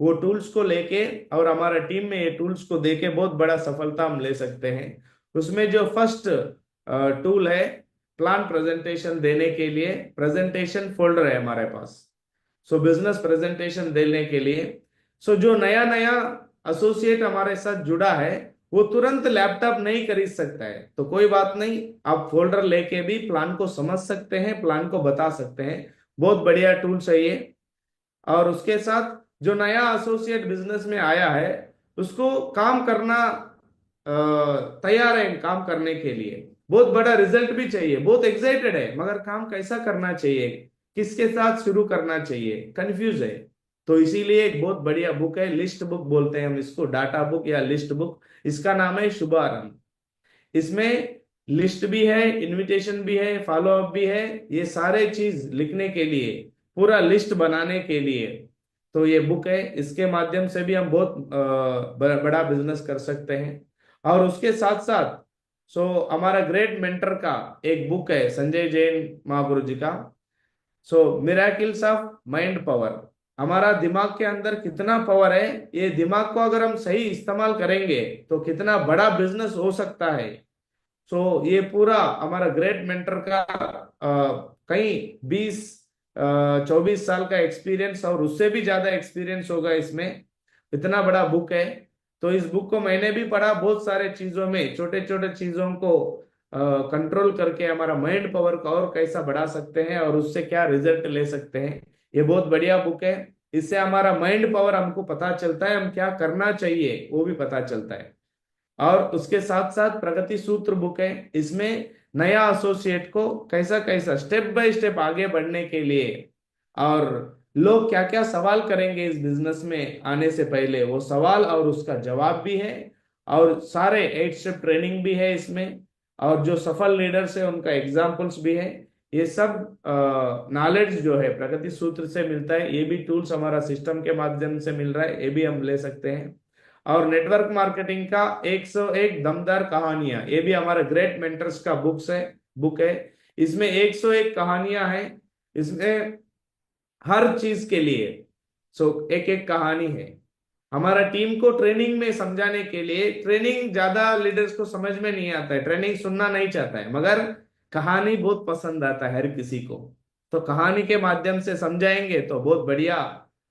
वो टूल्स को लेके और हमारा टीम में ये टूल्स को देके बहुत बड़ा सफलता हम ले सकते हैं। उसमें जो फर्स्ट टूल है, प्लान प्रेजेंटेशन देने के लिए प्रेजेंटेशन फोल्डर है हमारे पास। सो बिजनेस प्रेजेंटेशन देने के लिए, सो जो नया नया एसोसिएट हमारे साथ जुड़ा है वो तुरंत लैपटॉप नहीं खरीद सकता है, तो कोई बात नहीं, आप फोल्डर लेके भी प्लान को समझ सकते हैं, प्लान को बता सकते हैं। बहुत बढ़िया टूल्स है ये। और उसके साथ जो नया एसोसिएट बिजनेस में आया है उसको काम करना तैयार है, काम करने के लिए बहुत बड़ा रिजल्ट भी चाहिए, बहुत एक्साइटेड है, मगर काम कैसा करना चाहिए, किसके साथ शुरू करना चाहिए, कंफ्यूज है। तो इसीलिए एक बहुत बढ़िया बुक है, लिस्ट बुक बोलते हैं हम इसको, डाटा बुक या लिस्ट बुक, इसका नाम है शुभारंभ। इसमें लिस्ट भी है, इनविटेशन भी है, फॉलो अप भी है, ये सारे चीज लिखने के लिए, पूरा लिस्ट बनाने के लिए तो ये बुक है। इसके माध्यम से भी हम बहुत बड़ा बिजनेस कर सकते हैं। और उसके साथ साथ हमारा ग्रेट मेंटर का एक बुक है संजय जैन महागुरु जी का, मिरेकल्स ऑफ माइंड पावर। हमारा दिमाग के अंदर कितना पावर है, ये दिमाग को अगर हम सही इस्तेमाल करेंगे तो कितना बड़ा बिजनेस हो सकता है। ये पूरा हमारा ग्रेट मेंटर का कहीं 20-24 साल का एक्सपीरियंस और उससे भी ज्यादा एक्सपीरियंस होगा इसमें, इतना बड़ा बुक है। तो इस बुक को मैंने भी पढ़ा, बहुत सारे चीजों में, छोटे छोटे चीजों को कंट्रोल करके हमारा माइंड पावर को और कैसा बढ़ा सकते हैं और उससे क्या रिजल्ट ले सकते हैं। ये बहुत बढ़िया बुक है, इससे हमारा माइंड पावर हमको पता चलता है, हम क्या करना चाहिए वो भी पता चलता है। और उसके साथ साथ प्रगति सूत्र बुक है, इसमें नया एसोसिएट को कैसा कैसा स्टेप बाय स्टेप आगे बढ़ने के लिए और लोग क्या क्या सवाल करेंगे इस बिजनेस में आने से पहले, वो सवाल और उसका जवाब भी है, और सारे 8 स्टेप ट्रेनिंग भी है इसमें, और जो सफल लीडर्स है उनका एग्जाम्पल्स भी है। ये सब नॉलेज जो है प्रगति सूत्र से मिलता है, ये भी टूल्स हमारा सिस्टम के माध्यम से मिल रहा है, ये भी हम ले सकते हैं। और नेटवर्क मार्केटिंग का 101 दमदार कहानियां, ये भी हमारे ग्रेट मेंटर्स का बुक है। इसमें 101 कहानियां हैं, इसमें हर चीज के लिए एक एक कहानी है। हमारा टीम को ट्रेनिंग में समझाने के लिए, ट्रेनिंग ज्यादा लीडर्स को समझ में नहीं आता है, ट्रेनिंग सुनना नहीं चाहता है, मगर कहानी बहुत पसंद आता है हर किसी को। तो कहानी के माध्यम से समझाएंगे तो बहुत बढ़िया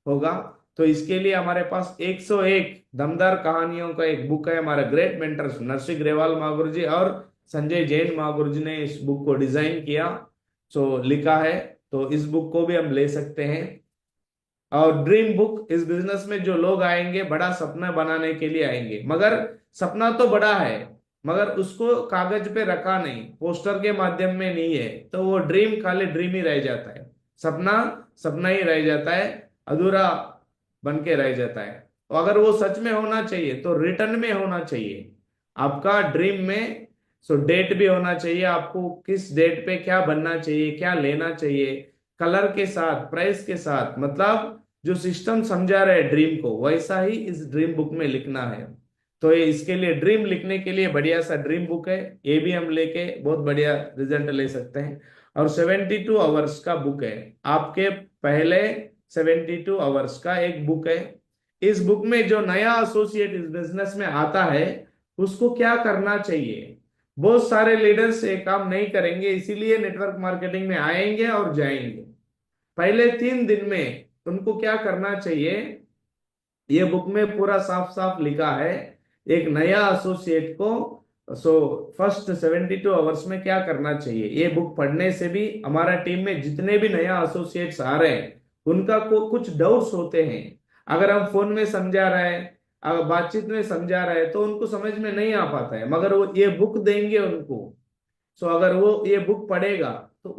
होगा। तो इसके लिए हमारे पास 101 दमदार कहानियों का एक बुक है। हमारा ग्रेट मेंटर्स नरसिंह ग्रेवाल महागुरु जी और संजय जैन महागुरु जी ने इस बुक को डिजाइन किया, लिखा है। तो इस बुक को भी हम ले सकते हैं। और ड्रीम बुक, इस बिजनेस में जो लोग आएंगे बड़ा सपना बनाने के लिए आएंगे, मगर सपना तो बड़ा है मगर उसको कागज पे रखा नहीं, पोस्टर के माध्यम में नहीं है, तो वो ड्रीम खाली ड्रीम ही रह जाता है, सपना सपना ही रह जाता है, अधूरा बन के रह जाता है। तो अगर वो सच में होना चाहिए तो रिटर्न में होना चाहिए आपका ड्रीम में। डेट भी होना चाहिए, आपको किस डेट पे क्या बनना चाहिए, क्या लेना चाहिए, कलर के साथ, प्राइस के साथ, मतलब जो सिस्टम समझा रहे ड्रीम को वैसा ही इस ड्रीम बुक में लिखना है। तो ये इसके लिए ड्रीम लिखने के लिए बढ़िया सा ड्रीम बुक है, ये भी हम लेके बहुत बढ़िया रिजल्ट ले सकते हैं। और 72 आवर्स का बुक है, आपके पहले 72 आवर्स का एक बुक है। इस बुक में जो नया एसोसिएट इस बिजनेस में आता है उसको क्या करना चाहिए, बहुत सारे लीडर्स ये काम नहीं करेंगे, इसीलिए नेटवर्क मार्केटिंग में आएंगे और जाएंगे। पहले 3 दिन में उनको क्या करना चाहिए, ये बुक में पूरा साफ साफ लिखा है। एक नया एसोसिएट को फर्स्ट 72 आवर्स में क्या करना चाहिए, ये बुक पढ़ने से भी हमारा टीम में जितने भी नया एसोसिएट्स आ रहे हैं उनका कुछ डाउट्स होते हैं। अगर हम फोन में समझा रहे हैं, अगर बातचीत में समझा रहे हैं तो उनको समझ में नहीं आ पाता है, मगर वो ये बुक देंगे उनको। अगर वो ये बुक पढ़ेगा तो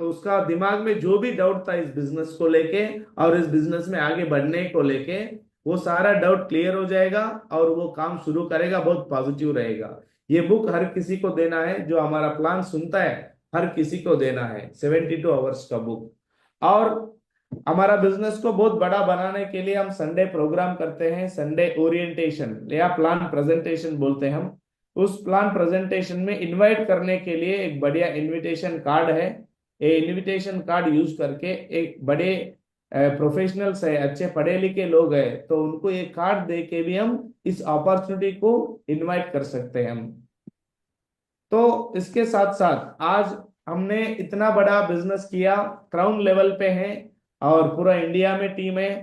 उसका दिमाग में जो भी डाउट था इस बिजनेस को लेके और इस बिजनेस में आगे बढ़ने को लेके, वो सारा डाउट क्लियर हो जाएगा और वो काम शुरू करेगा, बहुत पॉजिटिव रहेगा। ये बुक हर किसी को देना है, जो हमारा प्लान सुनता है हर किसी को देना है 72 आवर्स का बुक। और हमारा बिजनेस को बहुत बड़ा बनाने के लिए हम संडे प्रोग्राम करते हैं, संडे ओरिएंटेशन या प्लान प्रेजेंटेशन बोलते हैं हम। उस प्लान प्रेजेंटेशन में इनवाइट करने के लिए एक बढ़िया इनविटेशन कार्ड है। ये इनविटेशन कार्ड यूज करके एक बड़े प्रोफेशनल्स है, अच्छे पढ़े लिखे लोग हैं, तो उनको ये कार्ड दे के भी हम इस अपॉर्चुनिटी को इनवाइट कर सकते हैं हम। तो इसके साथ साथ आज हमने इतना बड़ा बिजनेस किया, क्राउन लेवल पे है और पूरा इंडिया में टीम है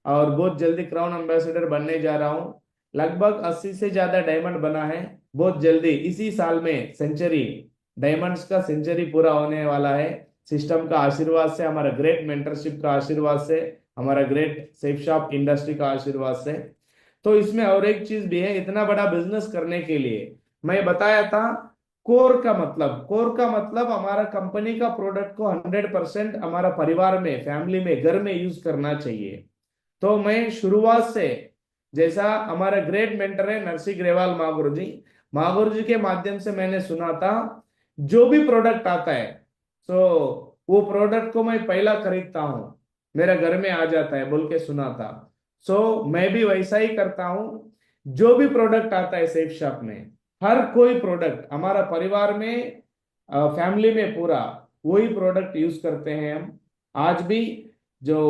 और बहुत जल्दी क्राउन एम्बेसडर बनने जा रहा हूँ। लगभग 80 से ज्यादा डायमंड बना है, बहुत जल्दी इसी साल में सेंचुरी, डायमंड्स का सेंचुरी पूरा होने वाला है। सिस्टम का आशीर्वाद से, हमारा ग्रेट मेंटरशिप का आशीर्वाद से, हमारा ग्रेट सेफ शॉप इंडस्ट्री का आशीर्वाद से। तो इसमें और एक चीज भी है, इतना बड़ा बिजनेस करने के लिए मैं बताया था कोर का मतलब हमारा कंपनी का प्रोडक्ट को 100% हमारा परिवार में, फैमिली में, घर में यूज करना चाहिए। तो मैं शुरुआत से, जैसा हमारा ग्रेट मेंटर है नरसिंह ग्रेवाल महागुरु जी के माध्यम से मैंने सुना था, जो भी प्रोडक्ट आता है वो प्रोडक्ट को मैं पहला खरीदता हूँ, मेरा घर में आ जाता है बोल के सुना था। मैं भी वैसा ही करता हूँ, जो भी प्रोडक्ट आता है सेफ शॉप में, हर कोई प्रोडक्ट हमारा परिवार में, फैमिली में पूरा वही प्रोडक्ट यूज करते हैं हम। आज भी जो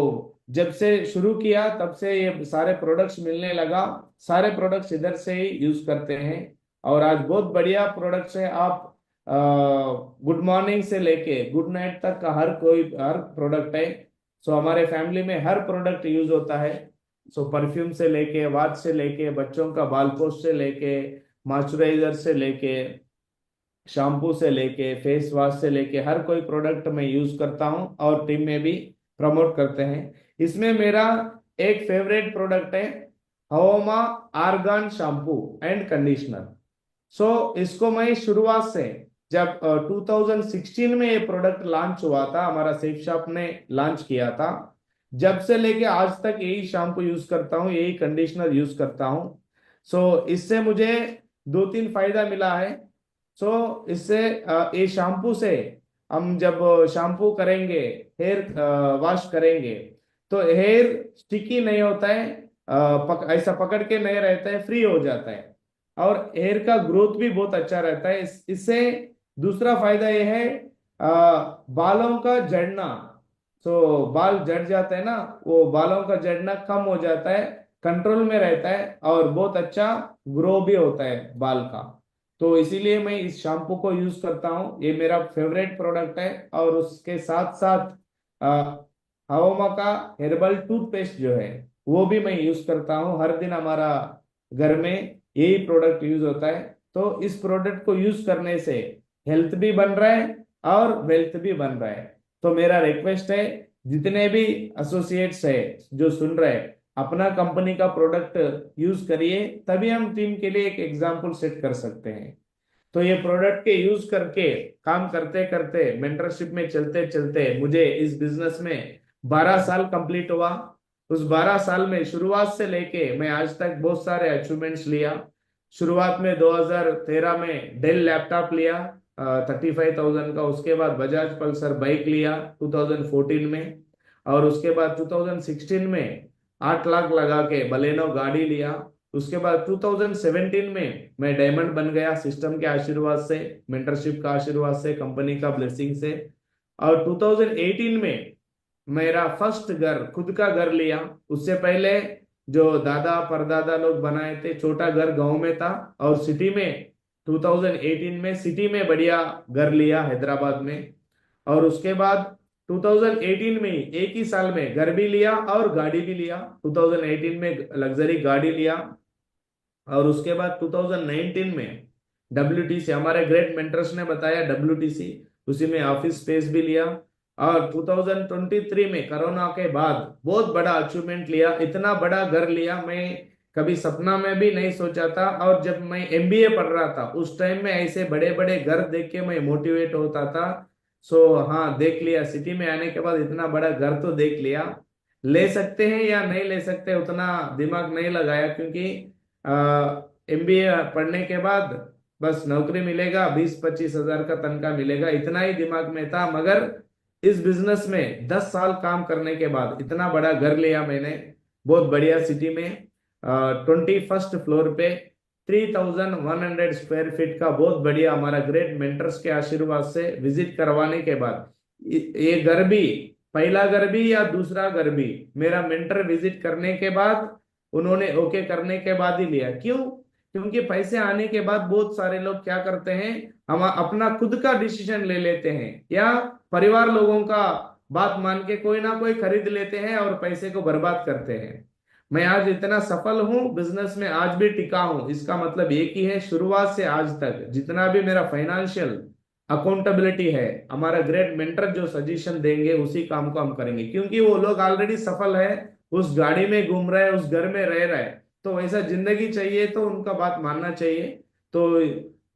जब से शुरू किया तब से ये सारे प्रोडक्ट्स मिलने लगा, सारे प्रोडक्ट्स इधर से ही यूज करते हैं और आज बहुत बढ़िया प्रोडक्ट्स है। आप गुड मॉर्निंग से लेके गुड नाइट तक का हर प्रोडक्ट है। हमारे फैमिली में हर प्रोडक्ट यूज होता है। परफ्यूम से लेके, वॉच से लेके, बच्चों का बाल पोस्ट से लेके, मॉइस्चराइजर से लेके, शैम्पू से लेके, फेस वॉश से लेके, हर कोई प्रोडक्ट मैं यूज करता हूं और टीम में भी प्रमोट करते हैं। इसमें मेरा एक फेवरेट प्रोडक्ट है हवोमा आर्गन शैम्पू एंड कंडीशनर। इसको मैं शुरुआत से, जब 2016 में ये प्रोडक्ट लॉन्च हुआ था, हमारा सेफ शॉप ने लॉन्च किया था, जब से लेके आज तक यही शैम्पू यूज करता हूँ, यही कंडीशनर यूज करता हूँ। इससे मुझे 2-3 फायदा मिला है। इससे ये शैम्पू से हम जब शैम्पू करेंगे, हेयर वॉश करेंगे, तो हेयर स्टिकी नहीं होता है, ऐसा पकड़ के नहीं रहता है, फ्री हो जाता है और हेयर का ग्रोथ भी बहुत अच्छा रहता है। इससे दूसरा फायदा यह है बालों का झड़ना, बाल झड़ जाता है ना, वो बालों का झड़ना कम हो जाता है। कंट्रोल में रहता है और बहुत अच्छा ग्रो भी होता है बाल का। तो इसीलिए मैं इस शैम्पू को यूज करता हूँ, ये मेरा फेवरेट प्रोडक्ट है। और उसके साथ साथ हवोमा का हेर्बल टूथपेस्ट जो है वो भी मैं यूज करता हूँ। हर दिन हमारा घर में यही प्रोडक्ट यूज होता है। तो इस प्रोडक्ट को यूज करने से हेल्थ भी बन रहा है और वेल्थ भी बन रहा है। तो मेरा रिक्वेस्ट है, जितने भी एसोसिएट्स है जो सुन रहे हैं, अपना कंपनी का प्रोडक्ट यूज करिए, तभी हम टीम के लिए एक एग्जाम्पल सेट कर सकते हैं। तो ये प्रोडक्ट के यूज करके काम करते करते मेंटरशिप में चलते चलते मुझे इस बिजनेस में 12 साल कंप्लीट हुआ। उस 12 साल में शुरुआत से लेके मैं आज तक बहुत सारे अचीवमेंट्स लिया। शुरुआत में 2013 में डेल लैपटॉप लिया 35,000 का। उसके बाद बजाज पल्सर बाइक लिया 2014 में। और उसके बाद 2016 में 8 लाख लगा के बलेनो गाड़ी लिया। उसके बाद 2017 में मैं डायमंड बन गया सिस्टम के आशीर्वाद से, मेंटरशिप का आशीर्वाद से, कंपनी का ब्लेसिंग से। और 2018 में मेरा फर्स्ट घर, खुद का घर लिया। उससे पहले जो दादा परदादा लोग बनाए थे छोटा घर गांव में था, और सिटी में 2018 में सिटी में बढ़िया घर लिया हैदराबाद में। और उसके बाद 2018 में ही एक ही साल में घर भी लिया और गाड़ी भी लिया। 2018 में लग्जरी गाड़ी लिया। और उसके बाद 2019 में WTC, हमारे ग्रेट मेंटर्स ने बताया WTC, उसी में ऑफिस स्पेस भी लिया। और 2023 में कोरोना के बाद बहुत बड़ा अचीवमेंट लिया, इतना बड़ा घर लिया मैं कभी सपना में भी नहीं सोचा था। और जब मैं MBA पढ़ रहा था उस टाइम में ऐसे बड़े बड़े घर देख के मैं मोटिवेट होता था। सो हाँ, देख लिया, सिटी में आने के बाद इतना बड़ा घर तो देख लिया। ले सकते हैं या नहीं ले सकते उतना दिमाग नहीं लगाया, क्योंकि MBA पढ़ने के बाद बस नौकरी मिलेगा, 20-25 हजार का तनख्वाह मिलेगा, इतना ही दिमाग में था। मगर इस बिजनेस में 10 साल काम करने के बाद इतना बड़ा घर लिया मैंने, बहुत बढ़िया सिटी में, 21st फ्लोर पे 3100 स्क्वायर फीट का, बहुत बढ़िया। हमारा ग्रेट मेंटर्स के आशीर्वाद से विजिट करवाने के बाद ये घर भी, पहला घर भी या दूसरा घर भी, मेरा मेंटर विजिट करने के बाद उन्होंने ओके करने के बाद ही लिया। क्यों? क्योंकि पैसे आने के बाद बहुत सारे लोग क्या करते हैं, हम अपना खुद का डिसीजन ले लेते हैं या परिवार लोगों का बात मान के कोई ना कोई खरीद लेते हैं और पैसे को बर्बाद करते हैं। मैं आज इतना सफल हूं बिजनेस में, आज भी टिका हूं, इसका मतलब एक ही है, शुरुआत से आज तक जितना भी मेरा फाइनेंशियल अकाउंटेबिलिटी है, हमारा ग्रेट मेंटर जो सजेशन देंगे उसी काम को हम करेंगे। क्योंकि वो लोग ऑलरेडी सफल है, उस गाड़ी में घूम रहे हैं, उस घर में रह रहे हैं, तो वैसा जिंदगी चाहिए तो उनका बात मानना चाहिए। तो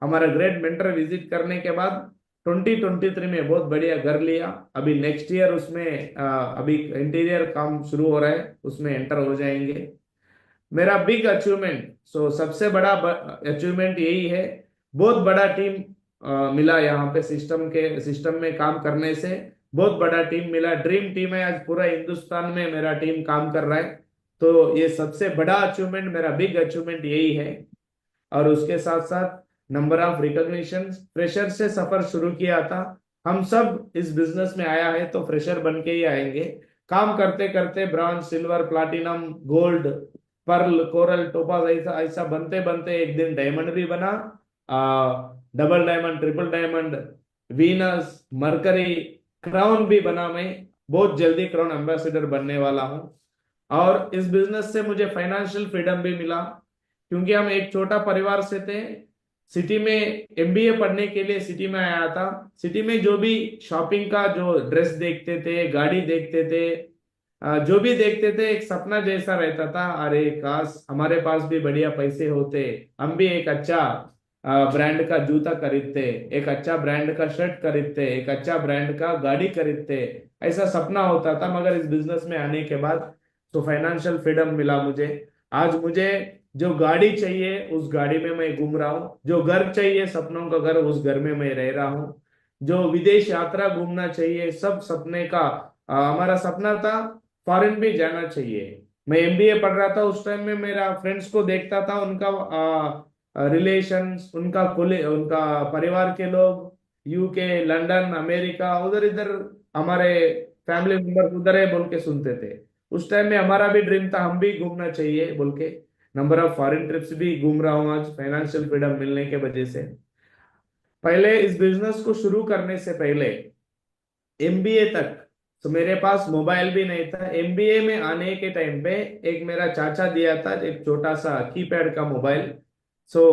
हमारा ग्रेट मेंटर विजिट करने के बाद 2023 में बहुत बढ़िया घर लिया। अभी नेक्स्ट ईयर उसमें अभी इंटीरियर काम शुरू हो रहा है, उसमें एंटर हो जाएंगे। मेरा बिग अचीवमेंट, सबसे बड़ा अचीवमेंट यही है, बहुत बड़ा टीम मिला यहाँ पे, सिस्टम में काम करने से बहुत बड़ा टीम मिला। ड्रीम टीम है, आज पूरा हिंदुस्तान में मेरा टीम काम कर रहा है। तो ये सबसे बड़ा अचीवमेंट, मेरा बिग अचीवमेंट यही है। और उसके साथ साथ नंबर ऑफ रिकॉग्निशन, फ्रेशर से सफर शुरू किया था। हम सब इस बिजनेस में आया है तो फ्रेशर बन के ही आएंगे। काम करते करते bronze, silver, platinum, gold, pearl, coral, topaz, ऐसा ऐसा बनते बनते एक दिन डायमंड भी बना, double diamond, triple diamond, Venus, Mercury, crown भी बना। मैं बहुत जल्दी क्राउन एम्बेसडर बनने वाला हूँ। और इस बिजनेस से मुझे फाइनेंशियल फ्रीडम भी मिला, क्योंकि हम एक छोटा परिवार से थे। सिटी में MBA पढ़ने के लिए सिटी में आया था। सिटी में जो भी शॉपिंग का, जो ड्रेस देखते थे, गाड़ी देखते थे, जो भी देखते थे, एक सपना जैसा रहता था, अरे काश हमारे पास भी बढ़िया पैसे होते, हम भी एक अच्छा ब्रांड का जूता खरीदते, एक अच्छा ब्रांड का शर्ट खरीदते, एक अच्छा ब्रांड का गाड़ी खरीदते, ऐसा सपना होता था। मगर इस बिजनेस में आने के बाद तो फाइनेंशियल फ्रीडम मिला मुझे। आज मुझे जो गाड़ी चाहिए उस गाड़ी में मैं घूम रहा हूँ, जो घर चाहिए सपनों का घर, उस घर में मैं रह रहा हूँ, जो विदेश यात्रा घूमना चाहिए, सब सपने का हमारा सपना था फॉरेन भी जाना चाहिए। मैं MBA पढ़ रहा था उस टाइम में, मेरा फ्रेंड्स को देखता था, उनका रिलेशंस, उनका परिवार के लोग UK, लंदन, अमेरिका, उधर इधर हमारे फैमिली मेंबर उधर है बोल के सुनते थे। उस टाइम में हमारा भी ड्रीम था हम भी घूमना चाहिए बोल के नंबर ऑफ फॉरेन ट्रिप्स भी घूम रहा हूँ आज फाइनेंशियल फ्रीडम मिलने के वजह से। पहले इस बिजनेस को शुरू करने से पहले एमबीए तक तो मेरे पास मोबाइल भी नहीं था। एमबीए में आने के टाइम पे एक मेरा चाचा दिया था एक छोटा सा कीपैड का मोबाइल। सो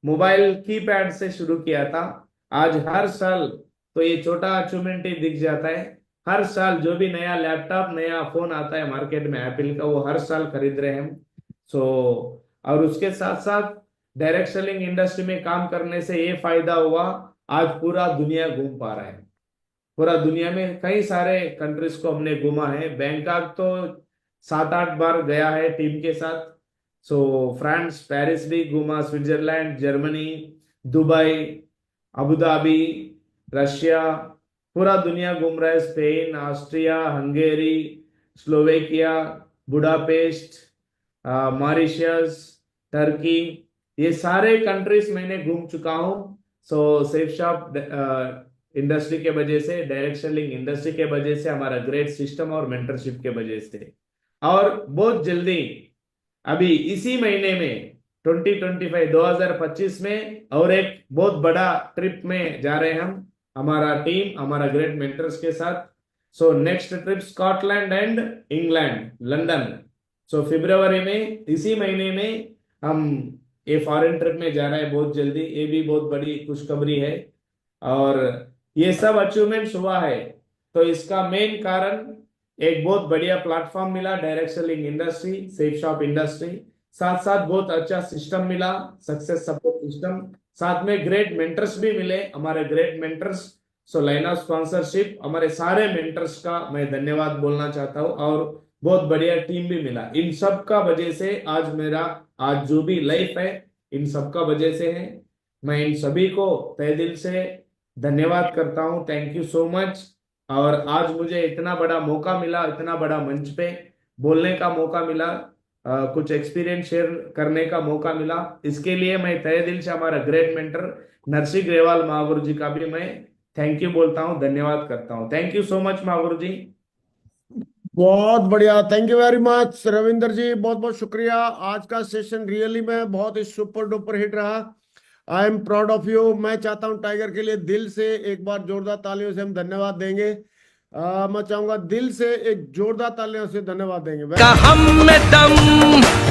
मोबाइल कीपैड से शुरू किया था। आज हर साल तो ये छोटा अचीवमेंट ही दिख जाता है। हर साल जो भी नया लैपटॉप नया फोन आता है मार्केट में एप्पल का वो हर साल खरीद रहे हैं हम। सो और उसके साथ साथ डायरेक्ट सेलिंग इंडस्ट्री में काम करने से ये फायदा हुआ आज पूरा दुनिया घूम पा रहा है। पूरा दुनिया में कई सारे कंट्रीज को हमने घूमा है। बैंकॉक तो 7-8 बार गया है टीम के साथ। सो फ्रांस पेरिस भी घूमा, Switzerland, Germany, Dubai, Abu Dhabi, Russia, पूरा दुनिया घूम रहा है। Spain, Austria, Hungary, Slovakia, Budapest, Mauritius, Turkey, ये सारे कंट्रीज मैंने घूम चुका हूँ। सो सेफ शॉप इंडस्ट्री के वजह से डायरेक्ट सेलिंग इंडस्ट्री के वजह से हमारा ग्रेट सिस्टम और मेंटरशिप के वजह से और बहुत जल्दी अभी इसी महीने में 2025 में और एक बहुत बड़ा ट्रिप में जा रहे हैं हम हमारा टीम हमारा ग्रेट मेंटर्स के साथ। So next trip Scotland and England London. So फरवरी में इसी महीने में हम ये फॉरेन ट्रिप में जा रहे हैं बहुत जल्दी। ये भी बहुत बड़ी खुशखबरी है और ये सब अचीवमेंट्स हुआ है तो इसका मेन कारण एक बहुत बढ़िया प्लेटफॉर्म मिला direct selling industry safe shop industry, साथ साथ बहुत अच्छा सिस्टम मिला सक्सेस सपोर्ट सिस्टम, साथ में ग्रेट मेंटर्स भी मिले हमारे great mentors. So line of sponsorship हमारे सारे मेंटर्स का मैं धन्यवाद बोलना चाहता हूँ और बहुत बढ़िया टीम भी मिला। इन सब का वजह से आज मेरा आज जो भी लाइफ है इन सब का वजह से है। मैं इन सभी को तहे दिल से धन्यवाद करता हूँ। Thank you so much. और आज मुझे इतना बड़ा मौका मिला इतना बड़ा मंच पे बोलने का मौका मिला कुछ एक्सपीरियंस शेयर करने का मौका मिला। इसके लिए मैं तहे दिल से हमारा ग्रेट मेंटर नरसिंह ग्रेवाल महागुरु जी का भी मैं थैंक यू बोलता हूँ धन्यवाद करता हूँ। Thank you so much Mahaguru ji. बहुत बढ़िया, thank you very much Ravinder ji, बहुत बहुत शुक्रिया। आज का सेशन रियली में बहुत ही सुपर डुपर हिट रहा। I am proud of you. मैं चाहता हूं टाइगर के लिए दिल से एक बार जोरदार तालियों से हम धन्यवाद देंगे। मैं चाहूंगा दिल से एक जोरदार तालियों से धन्यवाद देंगे। हम में दम